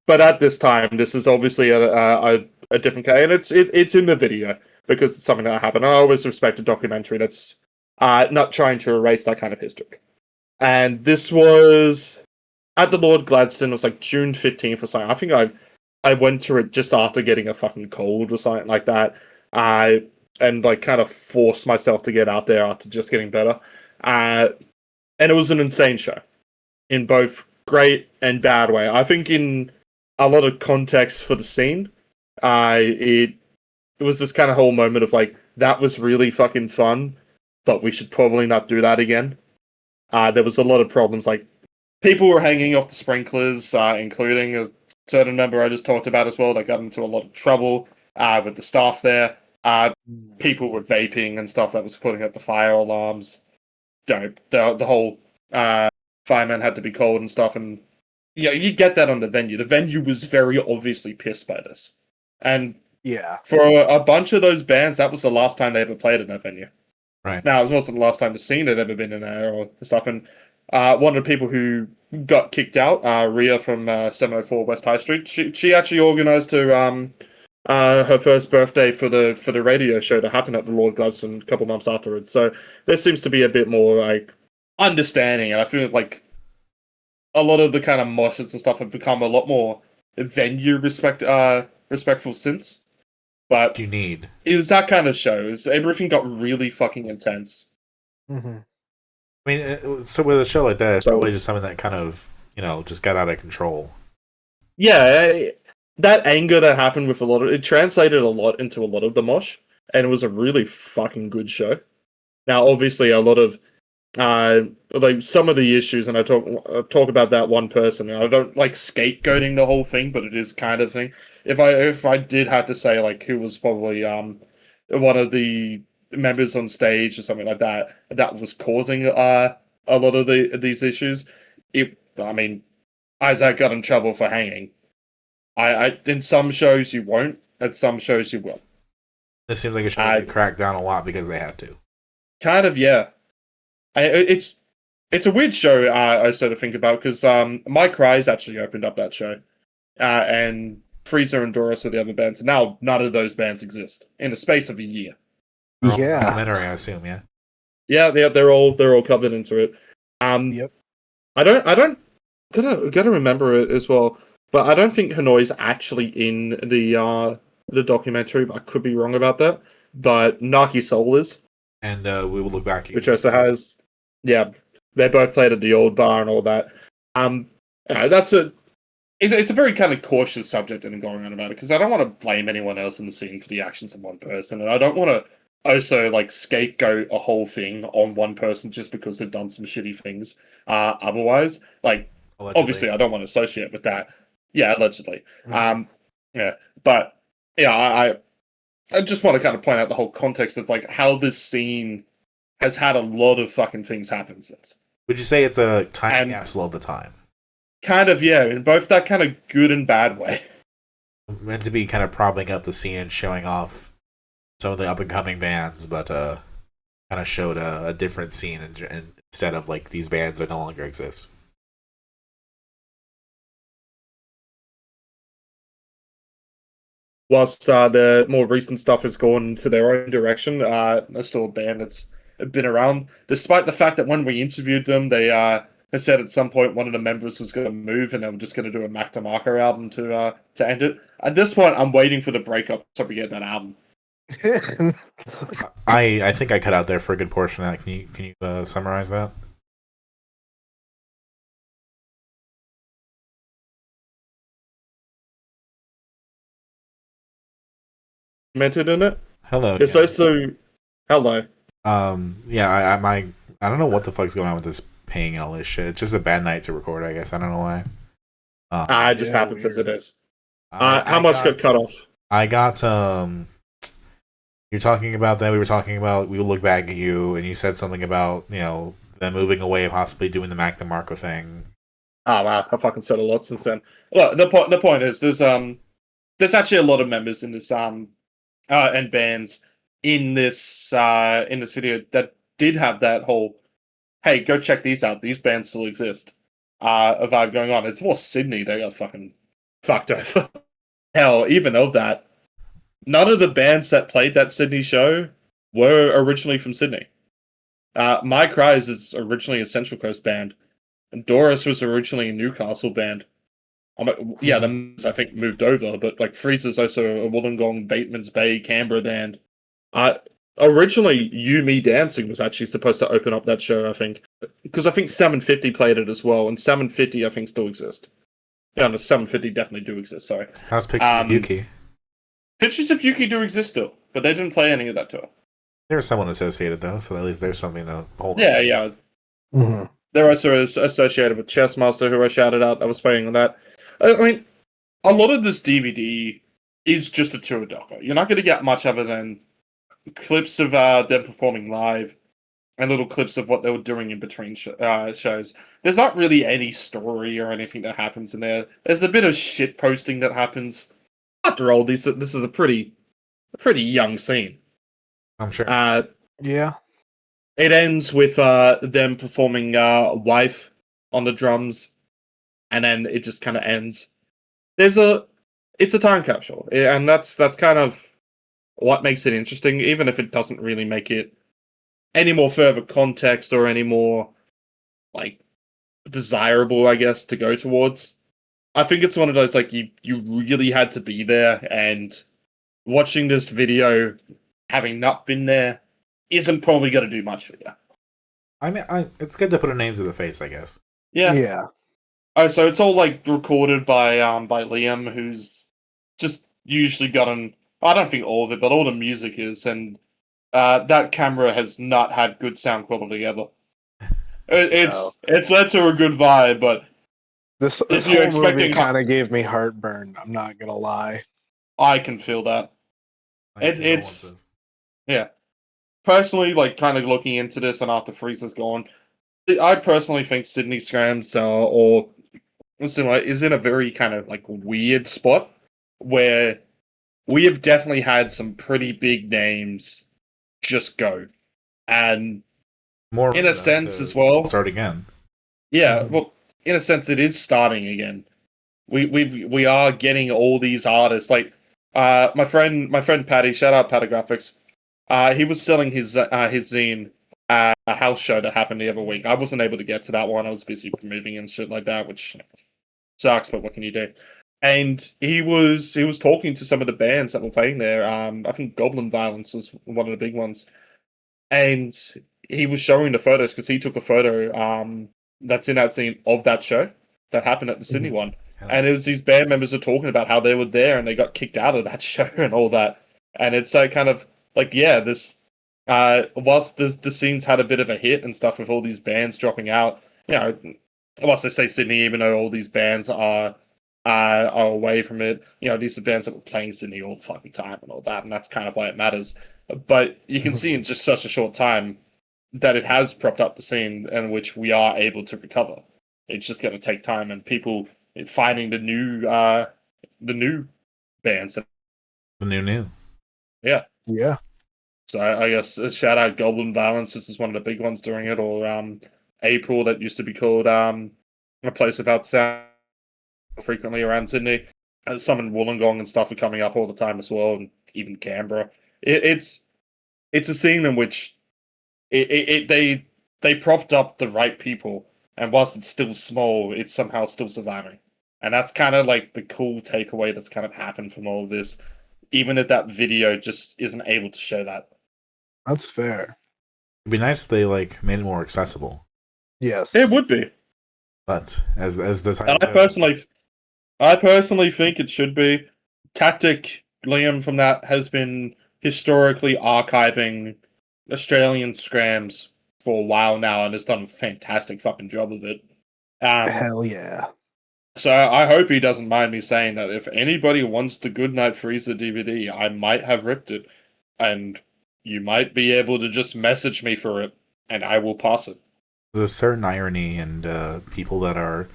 But at this time, this is obviously a different case, and it's in the video because it's something that happened. I always respect a documentary that's not trying to erase that kind of history. And this was at the Lord Gladstone. It was like June 15th or something. I think I went to it just after getting a fucking cold or something like that. And like kind of forced myself to get out there after just getting better. And it was an insane show in both great and bad way. I think in a lot of context for the scene, it was this kind of whole moment of like, that was really fucking fun, but we should probably not do that again. There was a lot of problems, like people were hanging off the sprinklers, including a certain member I just talked about as well. They got into a lot of trouble with the staff there. People were vaping and stuff that was putting up the fire alarms. The whole fireman had to be called and stuff, and yeah, you get that on the venue. The venue was very obviously pissed by this. And yeah, for a bunch of those bands, that was the last time they ever played in that venue. Right. Now, it wasn't the last time the scene had ever been in there or stuff. And one of the people who got kicked out, Ria from 704 West High Street, she actually organised her first birthday for the radio show that happened at the Lord Gladstone a couple months afterwards. So there seems to be a bit more like understanding, and I feel like a lot of the kind of moshes and stuff have become a lot more venue respectful since. But you need. It was that kind of show. Everything got really fucking intense. Mm-hmm. I mean, so with a show like that, it's probably just something that kind of, just got out of control. Yeah, that anger that happened with it translated a lot into a lot of the mosh, and it was a really fucking good show. Now, obviously, a lot of like some of the issues, and I talk about that one person, and I don't like scapegoating the whole thing, but it is kind of thing. If I did have to say like who was probably one of the members on stage or something like that was causing a lot of these issues, Isaac got in trouble for hanging. I in some shows you won't, at some shows you will. This seems like a show that cracked down a lot because they had to. Kind of, yeah. It's a weird show. I sort of think about, because Mike Rise actually opened up that show, and Freezer and Doris are the other bands. Now none of those bands exist in the space of a year. Yeah, documentary, I assume. Yeah, they're all covered into it. Yep. I don't gotta remember it as well, but I don't think Hanoi's actually in the documentary. I could be wrong about that, but Naki Soul is. And we will look back. Which also has yeah, they both played at the old bar and all that. That's it's a very kind of cautious subject in going on about it, because I don't want to blame anyone else in the scene for the actions of one person, and I don't want to also like scapegoat a whole thing on one person just because they've done some shitty things. Otherwise, like Allegedly. obviously, I don't want to associate with that. Yeah, allegedly. Mhm. Yeah, but yeah, I just want to kind of point out the whole context of like how this scene has had a lot of fucking things happen since. Would you say it's a time capsule of the time? Kind of, yeah, in both that kind of good and bad way. Meant to be kind of propping up the scene and showing off some of the up and coming bands, but kind of showed a different scene and instead of like these bands that no longer exist. Whilst the more recent stuff has gone to their own direction, there's still a band that's been around, despite the fact that when we interviewed them, they said at some point one of the members was going to move and they were just going to do a Mac DeMarco album to end it. At this point, I'm waiting for the breakup so we get that album. I think I cut out there for a good portion of that. Can you summarize that? Mentioned in it. Hello. It's yeah. also hello. Yeah, I don't know what the fuck's going on with this paying and all this shit. It's just a bad night to record, I guess. I don't know why. It just happens as it is. How much got cut off? I got you're talking about that. We were talking about. We look back at you, and you said something about them moving away, possibly doing the Mac DeMarco thing. Oh wow, I fucking said a lot since then. Look, the point is there's actually a lot of members in this and bands in this video that did have that whole, hey, go check these out. These bands still exist. A vibe going on. It's more Sydney. They got fucking fucked over. Hell, even of that, none of the bands that played that Sydney show were originally from Sydney. My Cries is originally a Central Coast band. And Doris was originally a Newcastle band. Yeah, the I think moved over, but like Freezer's also a Wollongong, Bateman's Bay, Canberra band. Originally, You Me Dancing was actually supposed to open up that show, I think, because I think 750 played it as well, and 750 I think still exists. Yeah, no, 750 definitely do exist. Sorry. How's Pictures of Yuki? Pictures of Yuki do exist still, but they didn't play any of that tour. There's someone associated though, so at least there's something to hold. Yeah, yeah. Mm-hmm. They're also associated with Chessmaster, who I shouted out. I was playing on that. I mean, a lot of this DVD is just a tour doco. You're not going to get much other than clips of them performing live and little clips of what they were doing in between shows. There's not really any story or anything that happens in there. There's a bit of shit posting that happens. After all, this is a pretty young scene. I'm sure. Yeah. It ends with them performing Wife on the drums, and then it just kind of ends. It's a time capsule, and that's kind of what makes it interesting, even if it doesn't really make it any more further context or any more like desirable, I guess, to go towards. I think it's one of those like you really had to be there, and watching this video, having not been there, isn't probably going to do much for you. I mean, it's good to put a name to the face, I guess. Yeah. Yeah. Oh, so it's all like recorded by Liam, who's just usually gotten, I don't think all of it, but all the music is, and that camera has not had good sound quality ever. It's led to a good vibe, but this if whole you're movie expecting, kind of gave me heartburn. I'm not gonna lie. I can feel that. It's yeah. Personally, like kind of looking into this, and after Freezer's gone, I personally think Sydney skramz or similar is in a very kind of like weird spot where we have definitely had some pretty big names just go, and more in a sense as well start again. Yeah, well, in a sense, it is starting again. We are getting all these artists like my friend Patty. Shout out Patty Graphics. He was selling his zine at a house show that happened the other week. I wasn't able to get to that one. I was busy moving and shit like that, which sucks, but what can you do? And he was talking to some of the bands that were playing there. I think Goblin Violence was one of the big ones. And he was showing the photos because he took a photo that's in that scene of that show that happened at the Sydney one. And it was these band members are talking about how they were there and they got kicked out of that show and all that. And it's kind of like, yeah, this whilst the scenes had a bit of a hit and stuff with all these bands dropping out, you know, whilst they say Sydney, even though all these bands are away from it, you know, these are bands that were playing Sydney all the fucking time and all that, and that's kind of why it matters. But you can see in just such a short time that it has propped up the scene in which we are able to recover. It's just going to take time and people finding the new bands. The new. Yeah. Yeah. So I guess shout out Goblin Balance. This is one of the big ones doing it. Or April, that used to be called A Place Without Sound, frequently around Sydney. And some in Wollongong and stuff are coming up all the time as well, and even Canberra. It's a scene in which they propped up the right people, and whilst it's still small, it's somehow still surviving. And that's kind of like the cool takeaway that's kind of happened from all of this, even if that video just isn't able to show that. That's fair. It'd be nice if they made it more accessible. Yes. It would be. But as the title And I personally think it should be. Tactic Liam from that has been historically archiving Australian skramz for a while now and has done a fantastic fucking job of it. Hell yeah. So I hope he doesn't mind me saying that if anybody wants the Goodnight Freezer DVD, I might have ripped it, and you might be able to just message me for it, and I will pass it. There's a certain irony in people that are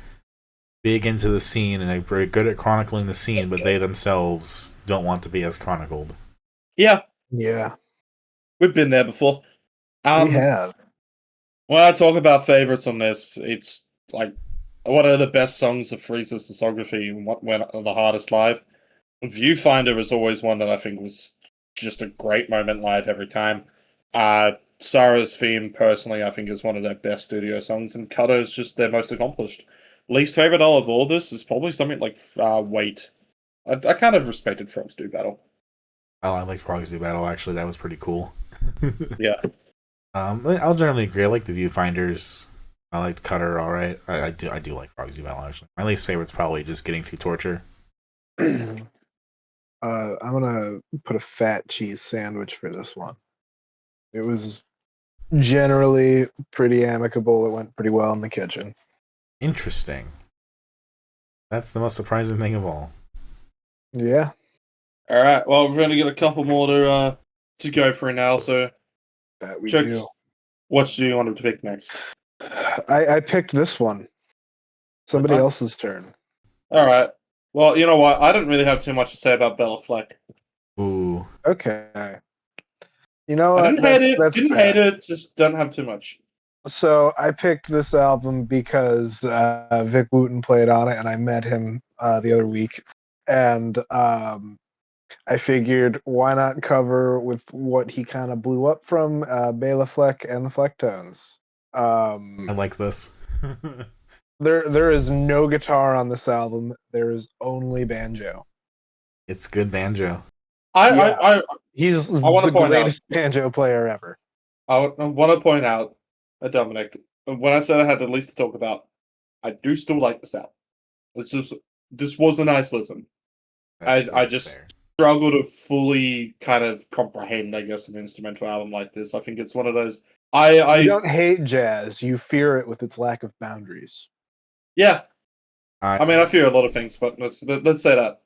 big into the scene and are very good at chronicling the scene, but they themselves don't want to be as chronicled. Yeah. Yeah. We've been there before. We have. When I talk about favorites on this, it's like one of the best songs of Freezer's discography and what went the hardest live. Viewfinder is always one that I think was just a great moment live every time. Sarah's theme, personally, I think is one of their best studio songs, and Cutter is just their most accomplished. Least favorite out of all this is probably something like Wait. I kind of respected Frogs Do Battle. Oh, I like Frogs Do Battle, actually. That was pretty cool. Yeah. I'll generally agree. I like the Viewfinders. I like Cutter, alright. I do like Frogs Do Battle, actually. My least favorite's probably just Getting Through Torture. I'm gonna put a fat cheese sandwich for this one. It was generally pretty amicable. It went pretty well in the kitchen. Interesting. That's the most surprising thing of all. Yeah. Alright, well, we're going to get a couple more to go for now, so That we Trix, do. what do you want to pick next? I picked this one. Somebody else's turn. Alright. Well, you know what? I didn't really have too much to say about Béla Fleck. Ooh. Okay. You know I what? didn't hate it, just don't have too much. So I picked this album because Vic Wooten played on it, and I met him the other week. And I figured, why not cover with what he kind of blew up from, Béla Fleck and the Flecktones. I like this. There is no guitar on this album. There is only banjo. It's good banjo. He's the greatest banjo player ever. I want to point out, Dominic, when I said I had the least to talk about, I do still like this album. This was a nice listen. I just struggle to fully kind of comprehend, I guess, an instrumental album like this. I think it's one of those. You don't hate jazz. You fear it with its lack of boundaries. Yeah. I mean, I fear a lot of things, but let's say that.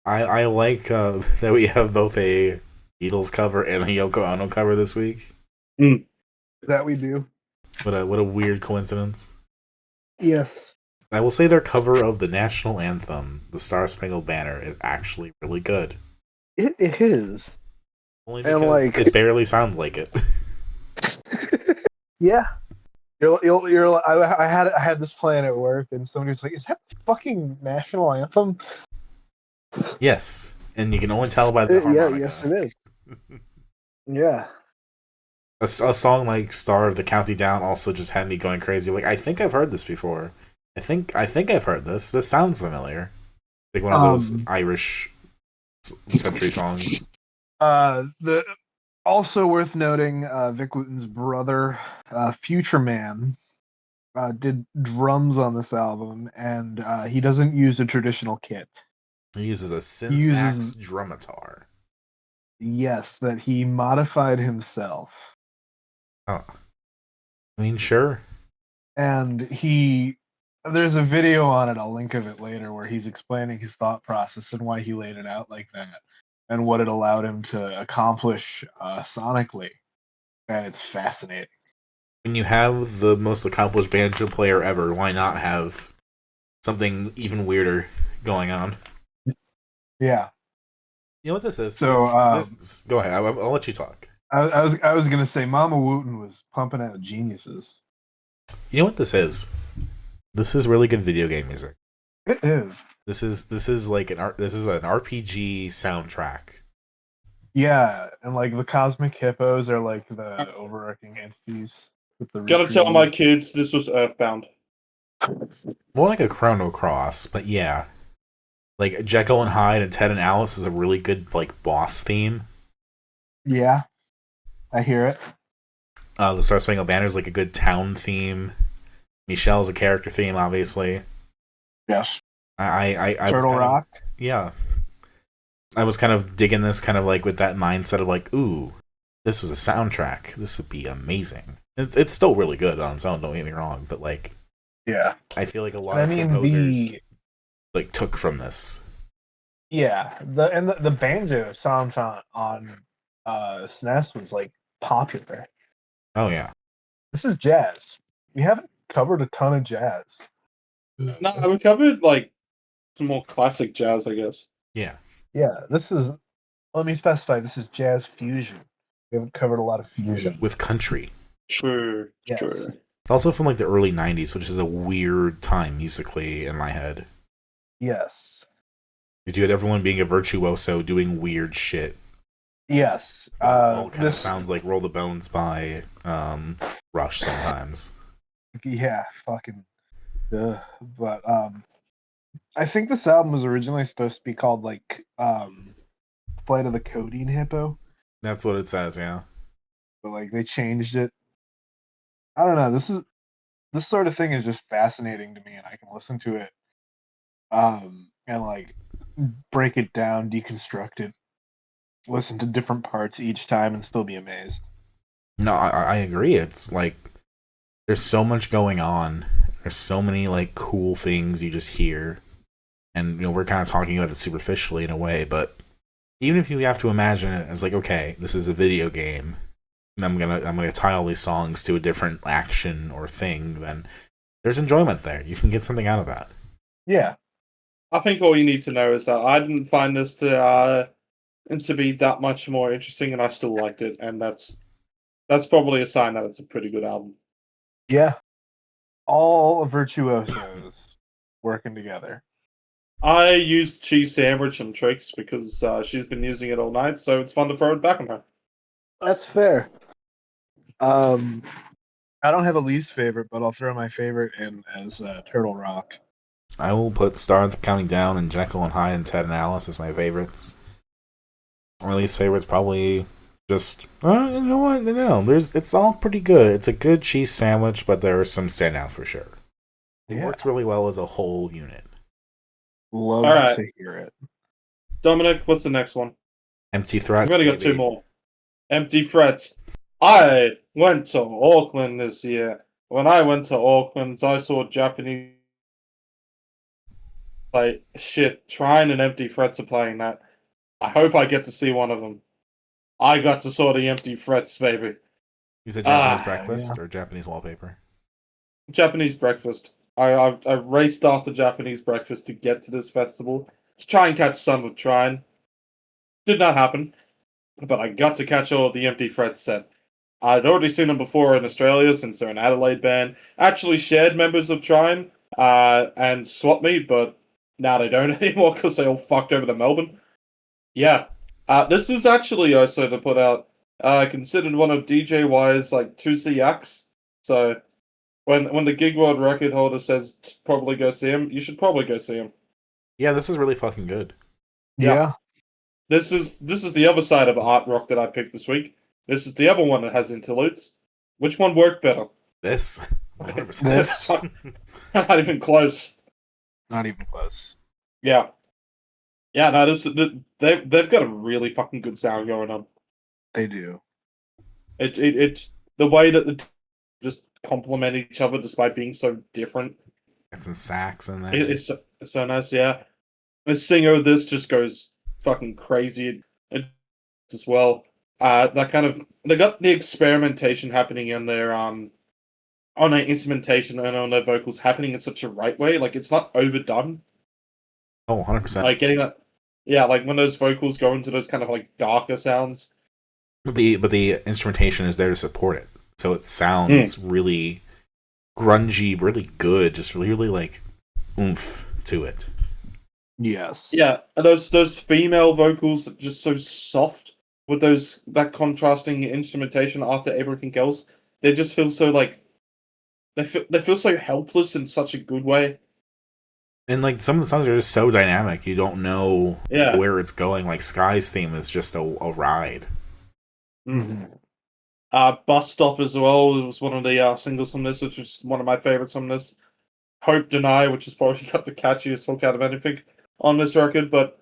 I like that we have both a Beatles cover and a Yoko Ono cover this week. That we do. What a weird coincidence. Yes. I will say their cover of the national anthem, The Star Spangled Banner, is actually really good. It is. Only because it barely sounds like it. Yeah. I had this plan at work, and somebody was like, "Is that the fucking national anthem?" Yes, and you can only tell by the harmonica. Yes, it is. Yeah. A song like "Star of the County Down" also just had me going crazy. Like, I think I've heard this before. I think I've heard this. This sounds familiar. Like one of those Irish country songs. Also worth noting, Vic Wooten's brother, Future Man, did drums on this album, and he doesn't use a traditional kit. He uses a He Synth-Axe uses, drumatar. yes, that he modified himself. Oh. I mean, sure. And there's a video on it, I'll link of it later, where he's explaining his thought process and why he laid it out like that, and what it allowed him to accomplish sonically. And it's fascinating. When you have the most accomplished banjo player ever, why not have something even weirder going on? Yeah. You know what this is? So, Go ahead. I'll let you talk. I was gonna say Mama Wooten was pumping out geniuses. You know what this is? This is really good video game music. It is. This is like an RPG soundtrack. Yeah, and like the Cosmic Hippos are like the overarching entities with the. Gotta tell my kids this was Earthbound. More like a Chrono Cross, but yeah. Like Jekyll and Hyde and Ted and Alice is a really good like boss theme. Yeah, I hear it. The Star Spangled Banner is like a good town theme. Michelle's a character theme, obviously. Yes. I Turtle Rock. Yeah. I was kind of digging this, kind of like with that mindset of like, ooh, this was a soundtrack. This would be amazing. It's still really good on its own. Don't get me wrong, but like, yeah, I feel like a lot of composers like took from this. Yeah, the banjo soundtrack on SNES was like popular. Oh yeah. This is jazz. We haven't covered a ton of jazz. No, we covered like some more classic jazz, I guess. Yeah. Yeah, let me specify, this is jazz fusion. We haven't covered a lot of fusion. With country. True. Yes. True. It's also from like the early 90s, which is a weird time musically in my head. Yes. You had everyone being a virtuoso doing weird shit. Yes. All kind of sounds like Roll the Bones by Rush sometimes. Yeah, fucking. But I think this album was originally supposed to be called like Flight of the Codeine Hippo. That's what it says, yeah. But like they changed it. I don't know. This sort of thing is just fascinating to me, and I can listen to it and like break it down, deconstruct it, listen to different parts each time, and still be amazed. No, I agree. It's like there's so much going on. There's so many like cool things you just hear, and you know we're kind of talking about it superficially in a way, but even if you have to imagine it as like, okay, this is a video game, and I'm gonna tie all these songs to a different action or thing, then there's enjoyment there. You can get something out of that. Yeah. I think all you need to know is that I didn't find this to be that much more interesting, and I still liked it, and that's probably a sign that it's a pretty good album. Yeah. All virtuosos working together. I used cheese sandwich on Trix because she's been using it all night, so it's fun to throw it back on her. That's fair. I don't have a least favorite, but I'll throw my favorite in as Turtle Rock. I will put Star Counting Down and Jekyll and Hyde and Ted and Alice as my favorites. My least favorite's probably just you know what? No, it's all pretty good. It's a good cheese sandwich, but there are some standouts for sure. It works really well as a whole unit. Love to hear it. Dominic, what's the next one? Empty Threats. I'm gonna get 2 more. Empty Threats. I went to Auckland this year. When I went to Auckland, I saw Japanese like shit. Trine and Empty Threats are playing that. I hope I get to see one of them. I got to saw the Empty Threats, baby. You said Japanese breakfast or Japanese wallpaper? Japanese breakfast. I raced after Japanese breakfast to get to this festival to try and catch some of Trine. Did not happen, but I got to catch all of the Empty Threats set. I'd already seen them before in Australia since they're an Adelaide band. Actually shared members of Trine and Swap Me, but now they don't anymore because they all fucked over to Melbourne. Yeah. This is actually also to put out considered one of DJ Y's like 2C acts. So when the Gig World record holder says probably go see him, you should probably go see him. Yeah, this is really fucking good. Yeah. This is the other side of art rock that I picked this week. This is the other one that has interludes. Which one worked better? This. Okay. 100%. This. Not even close. Not even close. Yeah. Yeah, no, they've got a really fucking good sound going on. They do. It's the way that they just complement each other despite being so different. Got some sax in there. It's so nice, yeah. The singer of this just goes fucking crazy as well. That kind of they got the experimentation happening in their on their instrumentation and on their vocals happening in such a right way. Like it's not overdone. Oh, 100%. Like getting that, yeah. Like when those vocals go into those kind of like darker sounds. But the instrumentation is there to support it, so it sounds really grungy, really good, just really like oomph to it. Yes. Yeah, and those female vocals that just so soft with that contrasting instrumentation after everything else. They just feel so like they feel so helpless in such a good way. And like some of the songs are just so dynamic, you don't know Yeah. where it's going. Like Sky's theme is just a ride. Mm-hmm. Bus Stop as well. It was one of the singles from this, which is one of my favorites from this. Hope Deny, which is probably got the catchiest hook out of anything on this record, but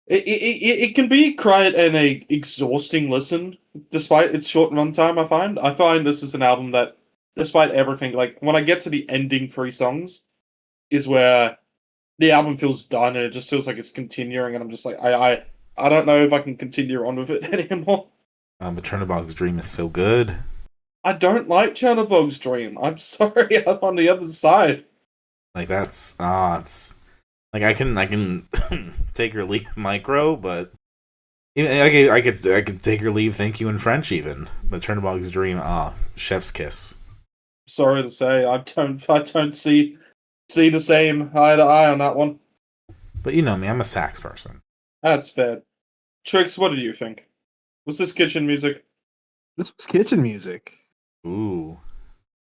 it can be quite an exhausting listen, despite its short runtime. I find this is an album that, despite everything, like when I get to the ending 3 songs, is where the album feels done and it just feels like it's continuing, and I'm just like, I don't know if I can continue on with it anymore. But Chernobog's Dream is so good. I don't like Chernobog's Dream. I'm sorry, I'm on the other side. Like that's it's like I can take or leave Micro, but even I could take or leave Thank You in French even. But Chernobog's Dream, chef's kiss. Sorry to say, I don't see the same eye to eye on that one. But you know me, I'm a sax person. That's fair. Trix, what did you think? Was this kitchen music? This was kitchen music. Ooh.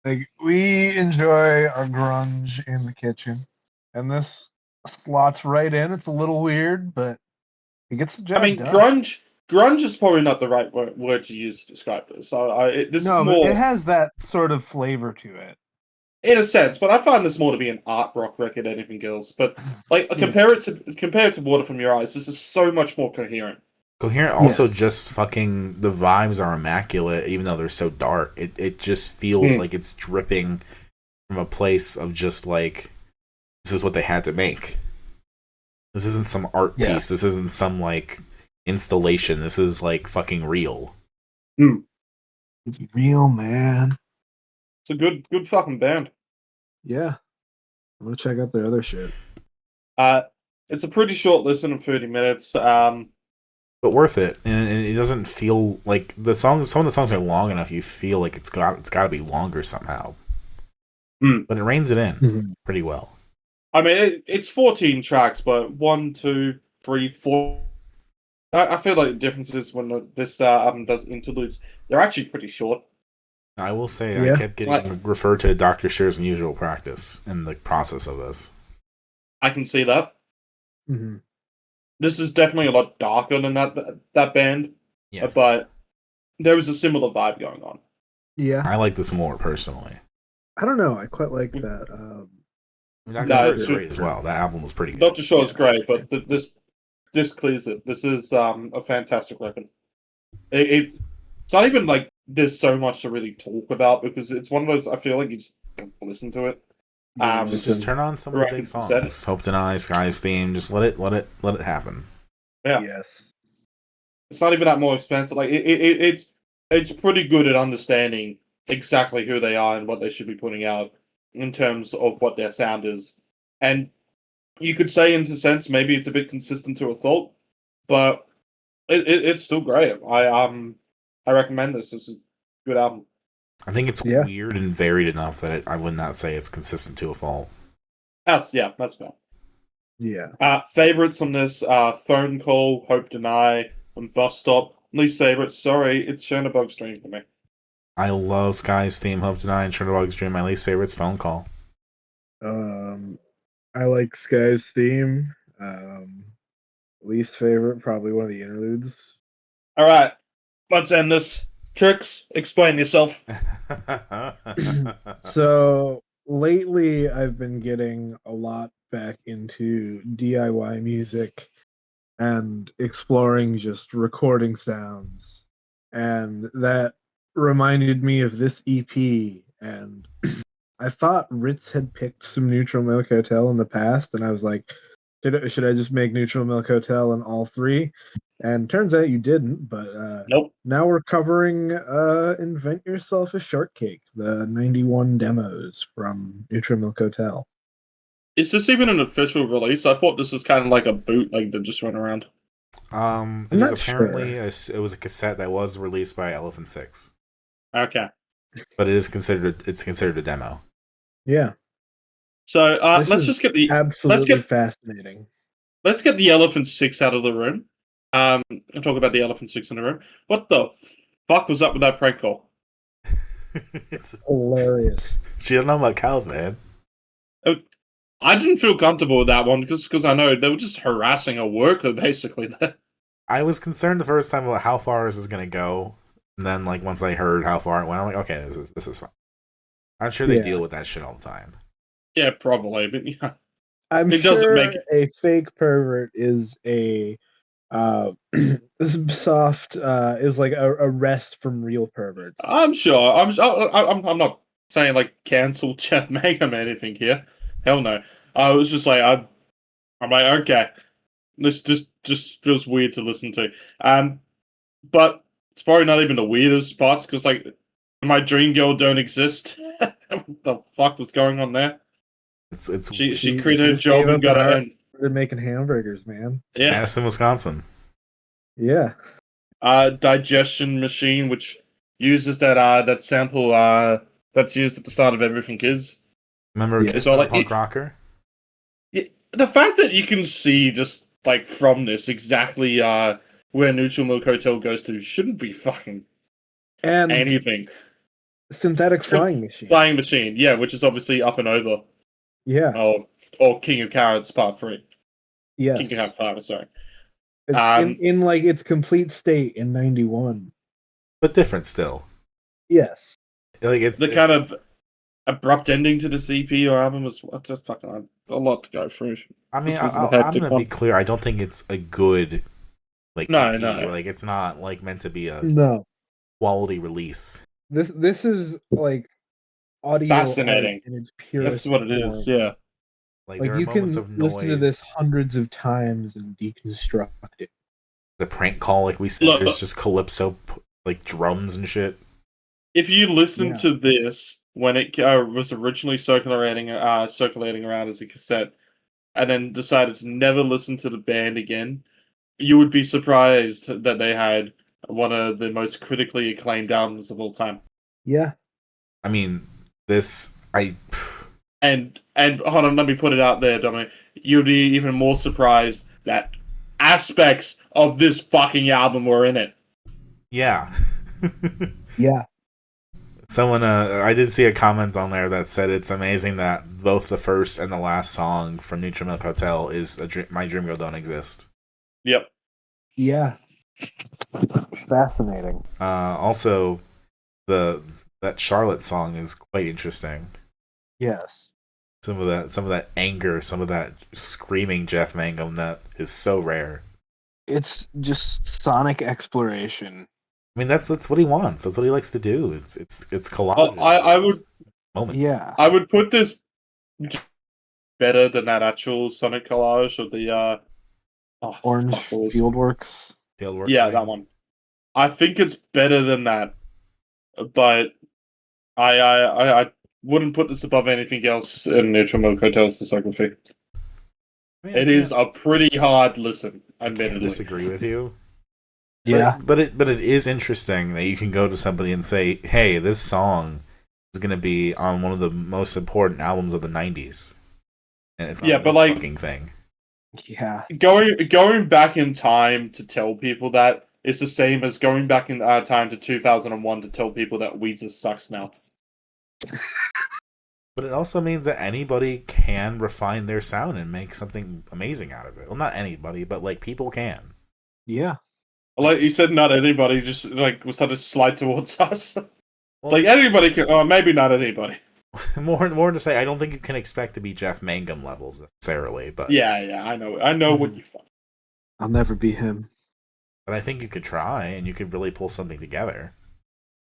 Like we enjoy our grunge in the kitchen, and this slots right in. It's a little weird, but it gets the job done. grunge is probably not the right word to use to describe this. So this is more. But it has that sort of flavor to it. In a sense, but I find this more to be an art rock record than anything else. But like compare it to Water from Your Eyes, this is so much more coherent. Coherent also Yes. just fucking the vibes are immaculate, even though they're so dark. It just feels like it's dripping from a place of just like this is what they had to make. This isn't some art piece. This isn't some like installation. This is like fucking real. It's real, man. It's a good fucking band. Yeah. I'm gonna check out their other shit. It's a pretty short listen of 30 minutes. But worth it, and it doesn't feel like the songs. Some of the songs are long enough. You feel like it's got to be longer somehow. But it reins it in pretty well. I mean, it's 14 tracks, but 1, 2, 3, 4. I feel like the difference is when this album does interludes, they're actually pretty short. I will say I kept getting referred to Dr. Scher's Unusual Practice in the process of this. I can see that. Mm-hmm. This is definitely a lot darker than that band. Yes. But there was a similar vibe going on. Yeah. I like this more personally. I don't know. I quite like that. Dr. No, Scher is great as well. That album was pretty good. Dr. Shaw is great, but this clears it. This is a fantastic record. It's not even like there's so much to really talk about because it's one of those. I feel like you just listen to it. Just turn on some of the big songs. Hope Deny, Sky's Theme. Just let it happen. Yeah. Yes. It's not even that more expensive. Like it's pretty good at understanding exactly who they are and what they should be putting out in terms of what their sound is. And you could say, in a sense, maybe it's a bit consistent to a fault, but it's still great. I recommend this. This is a good album. I think it's weird and varied enough that I would not say it's consistent to a fault. That's fair. Yeah. Favorites on this: Phone Call, Hope Deny, and Bus Stop. Least favorites, sorry, it's Chernobog's Dream for me. I love Sky's Theme, Hope Deny, and Chernobog's Dream. My least favorite's Phone Call. I like Sky's Theme. Least favorite, probably one of the interludes. All right, let's end this. Trix, explain yourself. So lately, I've been getting a lot back into DIY music and exploring just recording sounds. And that reminded me of this EP. And I thought Ritz had picked some Neutral Milk Hotel in the past, and I was like, should I just make Neutral Milk Hotel in all three? And turns out you didn't, but Nope. now we're covering Invent Yourself a Shortcake, the 91 demos from Neutral Milk Hotel. Is this even an official release? I thought this was kind of like a bootleg that just went around. It was apparently it was a cassette that was released by Elephant Six. Okay. But it's considered a demo. Yeah. So let's just get the absolutely fascinating. Let's get the Elephant Six out of the room. I'll talk about the Elephant Six in the room. What the fuck was up with that prank call? It's hilarious. She don't know about cows, man. I didn't feel comfortable with that one because I know they were just harassing a worker basically. I was concerned the first time about how far this was gonna go, and then like once I heard how far it went, I'm like, okay, this is fine. I'm sure they deal with that shit all the time. Yeah, probably, but yeah. I'm sure a fake pervert is a soft is like a rest from real perverts. I'm sure. I'm not saying like cancel Jeff Mangum or anything here. Hell no. I was just like I'm like, okay, this just feels weird to listen to. But it's probably not even the weirdest parts because like my dream girl don't exist. What the fuck was going on there? She quit her job and got her own. They're making hamburgers, man. Yeah, Madison, Wisconsin. Yeah. Digestion machine, which uses that sample that's used at the start of Everything Is. Remember, it's all like punk rocker. Yeah, the fact that you can see just like from this exactly where Neutral Milk Hotel goes to shouldn't be fucking anything. Synthetic flying machine. Flying machine, yeah, which is obviously Up and Over. Yeah. Or King of Carrots Part 3. Yes. King of Carrots 5, sorry. In like its complete state in 91. But different still. Yes. Like it's kind of abrupt ending to this EP or album was just fucking a lot to go through. I mean, I'm gonna be clear. I don't think it's a good no. Like it's not like meant to be a quality release. This is like audio fascinating in its purest. That's what it is. Yeah. Like you can listen to this hundreds of times and deconstruct it. The prank call, like we said, there's just calypso like drums and shit. If you listen to this when it was originally circulating around as a cassette, and then decided to never listen to the band again, you would be surprised that they had one of the most critically acclaimed albums of all time. Yeah. I mean, And hold on, let me put it out there, Domino. You'd be even more surprised that aspects of this fucking album were in it. Yeah. Yeah. Someone, I did see a comment on there that said it's amazing that both the first and the last song from Neutral Milk Hotel is My Dream Girl Don't Exist. Yep. Yeah. Fascinating. Also, that Charlotte song is quite interesting. Yes. Some of that anger, some of that screaming Jeff Mangum that is so rare. It's just sonic exploration. I mean, that's what he wants. That's what he likes to do. It's collage. I would moments. Yeah. I would put this better than that actual sonic collage of the Orange Fieldworks. Yeah, that one. I think it's better than that, but I wouldn't put this above anything else in Neutral Milk Hotel's discography. It is a pretty hard listen, admittedly. I disagree with you. Yeah. But it is interesting that you can go to somebody and say, hey, this song is going to be on one of the most important albums of the 90s. And it's not a fucking thing. Yeah. Going back in time to tell people that is the same as going back in time to 2001 to tell people that Weezer sucks now. But it also means that anybody can refine their sound and make something amazing out of it. Well, not anybody, but like people can. Yeah. Like you said, not anybody. Just like was that a slide towards us? Well, Like anybody can. Oh, maybe not anybody. more to say, I don't think you can expect to be Jeff Mangum levels necessarily, but Yeah. I know what you thought. I'll never be him. but I think you could try, and you could really pull something together.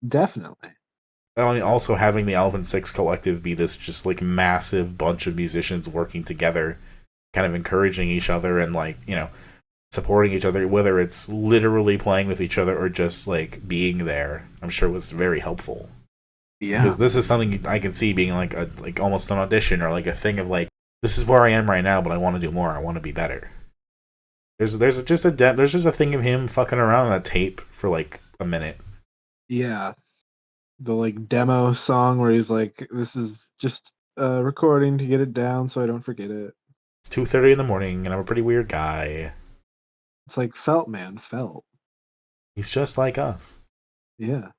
Definitely. I mean, also having the Alvin Six Collective be this just like massive bunch of musicians working together, kind of encouraging each other and like supporting each other, whether it's literally playing with each other or just like being there. I'm sure was very helpful. Yeah. Because this is something I can see being like almost an audition or like a thing of like, this is where I am right now, but I want to do more. I want to be better. There's just a thing of him fucking around on a tape for like a minute. Yeah. The like demo song where he's like, "This is just a recording to get it down so I don't forget it." It's 2:30 in the morning, and I'm a pretty weird guy. It's like Felt Man, Felt. He's just like us. Yeah.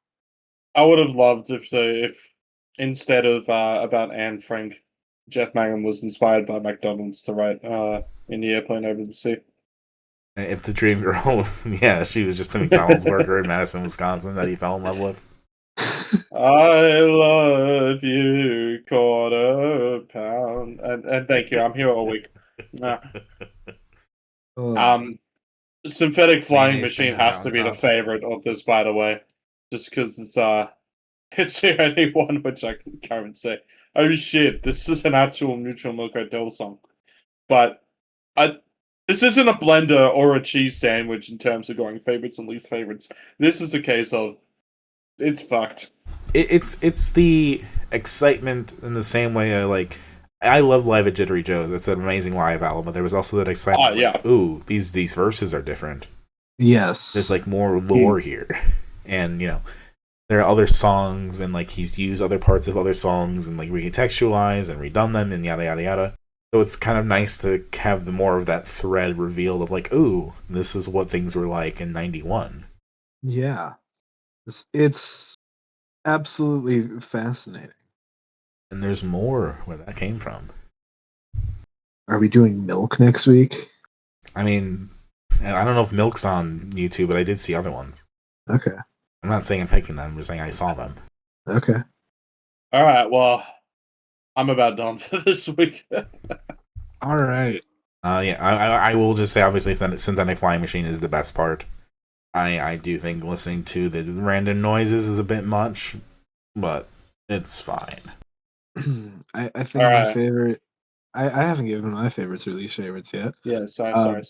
I would have loved if instead of about Anne Frank, Jeff Mangum was inspired by McDonald's to write in the airplane over the sea. If the dream girl, yeah, she was just a McDonald's worker in Madison, Wisconsin that he fell in love with. I love you, quarter pound, and thank you. I'm here all week. Synthetic Flying Machine has to be the favorite of this, by the way, just because it's the only one which I can come and say, oh shit, this is an actual Neutral Milk Hotel song. But this isn't a blender or a cheese sandwich in terms of going favorites and least favorites. This is a case of it's fucked. It's the excitement in the same way I love Live at Jittery Joe's. It's an amazing live album, but there was also that excitement. Yeah. Ooh, these verses are different. Yes. There's like more lore here. And there are other songs and like he's used other parts of other songs and like recontextualized and redone them and yada yada yada. So it's kind of nice to have the more of that thread revealed of like, ooh, this is what things were like in 91. Yeah. It's absolutely fascinating. And there's more where that came from. Are we doing Milk next week? I mean, I don't know if Milk's on YouTube, but I did see other ones. Okay. I'm not saying I'm picking them, I'm just saying I saw them. Okay. Alright, well, I'm about done for this week. Alright. I will just say, obviously, Synthetic Flying Machine is the best part. I do think listening to the random noises is a bit much, but it's fine. I think my favorite... I haven't given my favorites or least favorites yet. Yeah, sorry.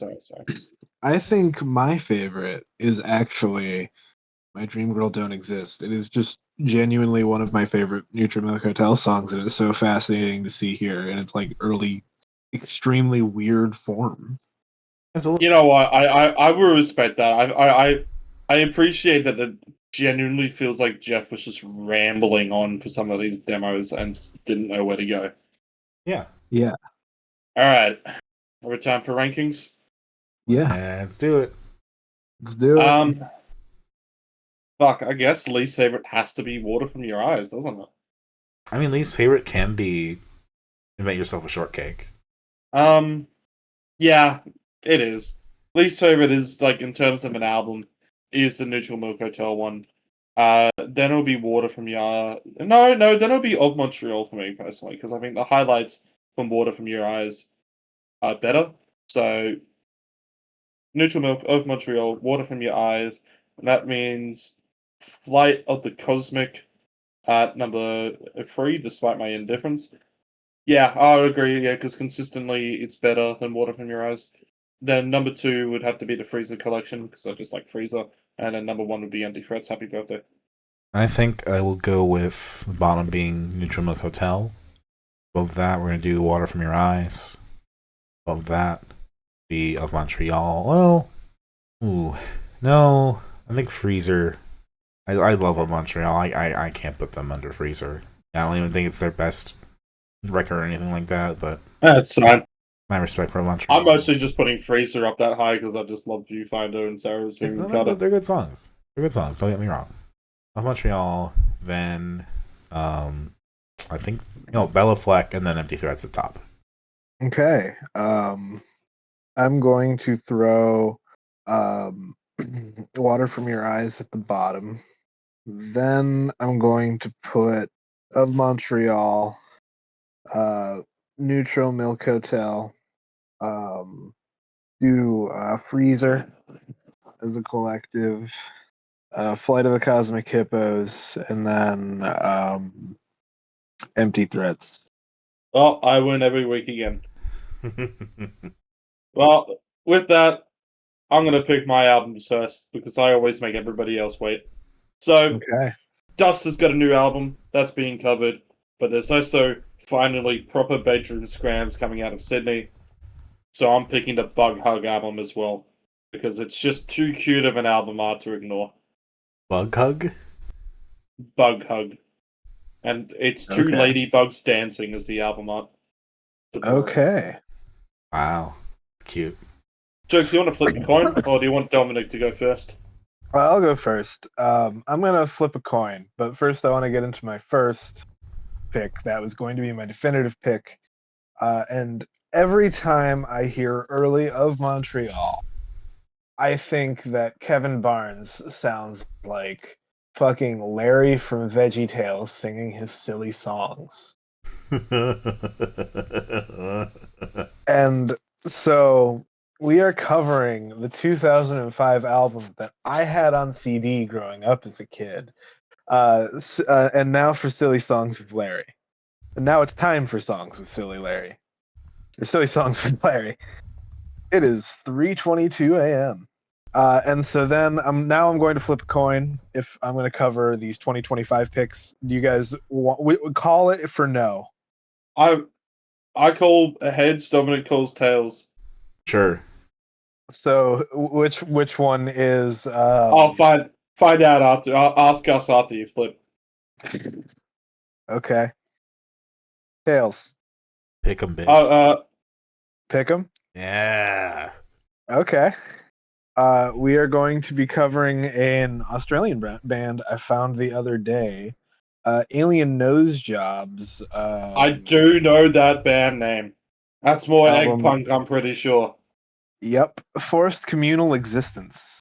I think my favorite is actually My Dream Girl Don't Exist. It is just genuinely one of my favorite Neutral Milk Hotel songs, and it's so fascinating to see here, and it's like early, extremely weird form. You know what? I will respect that. I appreciate that it genuinely feels like Jeff was just rambling on for some of these demos and just didn't know where to go. Yeah. Yeah. Alright. Are we time for rankings? Yeah. Let's do it. Let's do it. Fuck, I guess least favorite has to be Water From Your Eyes, doesn't it? I mean, least favorite can be Invent Yourself a Shortcake. Yeah, it is. Least favorite is, like, in terms of an album, is the Neutral Milk Hotel one. Then it'll be Water From Your... No, then it'll be Of Montreal for me, personally, because I think the highlights from Water From Your Eyes are better. So, Neutral Milk, Of Montreal, Water From Your Eyes, and that means Flight of the Cosmic at number 3, despite my indifference. Yeah, I would agree, yeah, because consistently it's better than Water From Your Eyes. Then number 2 would have to be the Freezer collection, because I just like Freezer. And then number 1 would be Anti-Threats, Happy Birthday. I think I will go with the bottom being Neutral Milk Hotel. Above that, we're going to do Water From Your Eyes. Above that, be Of Montreal. Well, no, I think Freezer. I love Of Montreal. I can't put them under Freezer. I don't even think it's their best record or anything like that, but That's fine. My respect for Montreal. I'm mostly just putting Freezer up that high because I just love Viewfinder and Sarah's They're good songs. They're good songs. Don't get me wrong. Of Montreal, then I think Béla Fleck, and then Empty Threats at top. Okay. I'm going to throw Water from Your Eyes at the bottom. Then I'm going to put Of Montreal, Neutral Milk Hotel, do Freezer as a collective, Flight of the Cosmic Hippos, and then Empty Threats. Oh, I win every week again. Well, with that, I'm going to pick my albums first because I always make everybody else wait. So, Okay. Dust has got a new album that's being covered, but there's also finally proper bedroom skramz coming out of Sydney. So I'm picking the Bug Hug album as well because it's just too cute of an album art to ignore. Bug Hug? Bug Hug. And it's two Okay. ladybugs dancing as the album art. Okay. Wow. Cute. Jokes, do you want to flip a coin, or do you want Dominic to go first? I'll go first. I'm gonna flip a coin, but first I want to get into my first pick. That was going to be my definitive pick. And every time I hear Early of Montreal, I think that Kevin Barnes sounds like fucking Larry from VeggieTales singing his silly songs. And so we are covering the 2005 album that I had on CD growing up as a kid. And now for Silly Songs with Larry. And now it's time for Songs with Silly Larry. Or Silly Songs with Larry. It is 3:22 a.m. And so then I'm going to flip a coin if I'm going to cover these 2025 picks. Do you guys we call it for no? I call heads, Dominic calls tails. Sure. So which one is? I'll find out after. I'll ask us after you flip. Okay. Tails. Pick 'em, bitch. Pick 'em. Yeah. Okay. We are going to be covering an Australian band I found the other day. Alien Nose Jobs. I do know that band name. That's more album. Eggpunk, I'm pretty sure. Yep, Forced Communal Existence.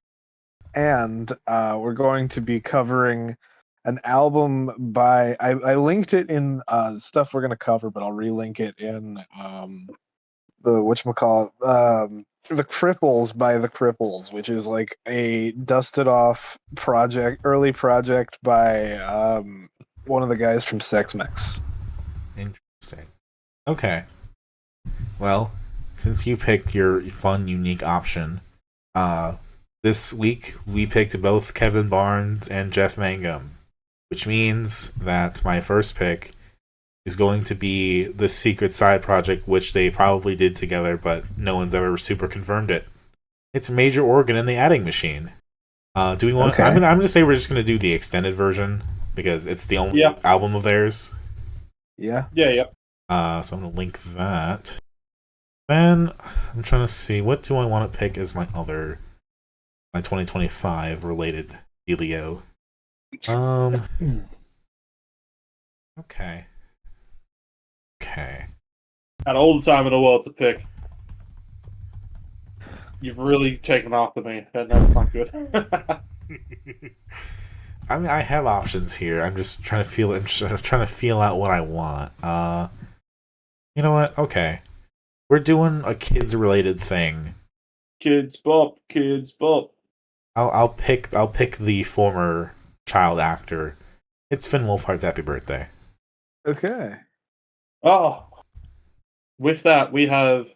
And we're going to be covering an album by I linked it in stuff we're going to cover, but I'll relink it in the whatchamacallit, The Cripples by The Cripples, which is like a dusted off early project by one of the guys from Sex Mix. Interesting. Okay. Well, since you picked your fun, unique option, this week we picked both Kevin Barnes and Jeff Mangum, which means that my first pick is going to be the secret side project, which they probably did together, but no one's ever super confirmed it. It's Major Organ and the Adding Machine. Do we want? Okay. I'm gonna say we're just gonna do the extended version because it's the only album of theirs. Yeah. Yeah. So I'm gonna link that. Then I'm trying to see what do I want to pick as my 2025 related dealio. Okay. Had all the time in the world to pick. You've really taken after me, and that's not good. I mean, I have options here. I'm just trying to feel. I'm just trying to feel out what I want. You know what? Okay, we're doing a kids-related thing. Kids bop. I'll pick the former child actor. It's Finn Wolfhard's Happy Birthday. Okay. Oh, with that we have.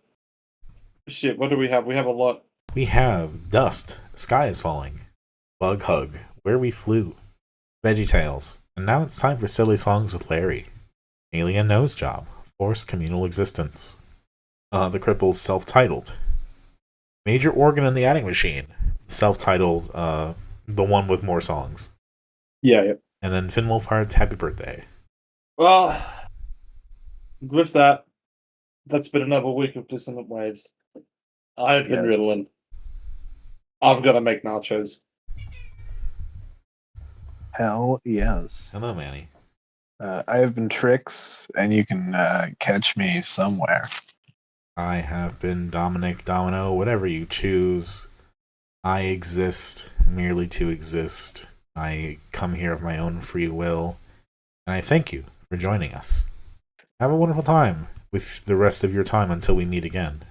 Shit, what do we have? We have a lot. We have Dust, Sky is Falling, Bug Hug, Where We Flew, VeggieTales, and now it's time for Silly Songs with Larry, Alien Nose Job, Forced Communal Existence, The Cripples self-titled, Major Organ and the Adding Machine, self-titled, the one with more songs. Yeah. And then Finn Wolfhard's Happy Birthday. Well, with that, that's been another week of Dissonant Waves. I've been riddling. I've got to make nachos. Hell yes. Hello, Manny. I have been Trix, and you can catch me somewhere. I have been Dominic, Domino, whatever you choose. I exist merely to exist. I come here of my own free will. And I thank you for joining us. Have a wonderful time with the rest of your time until we meet again.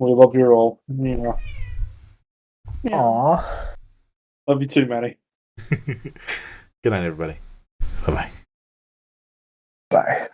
We love you all. Yeah. Aww. Love you too, Manny. Good night, everybody. Bye-bye. Bye.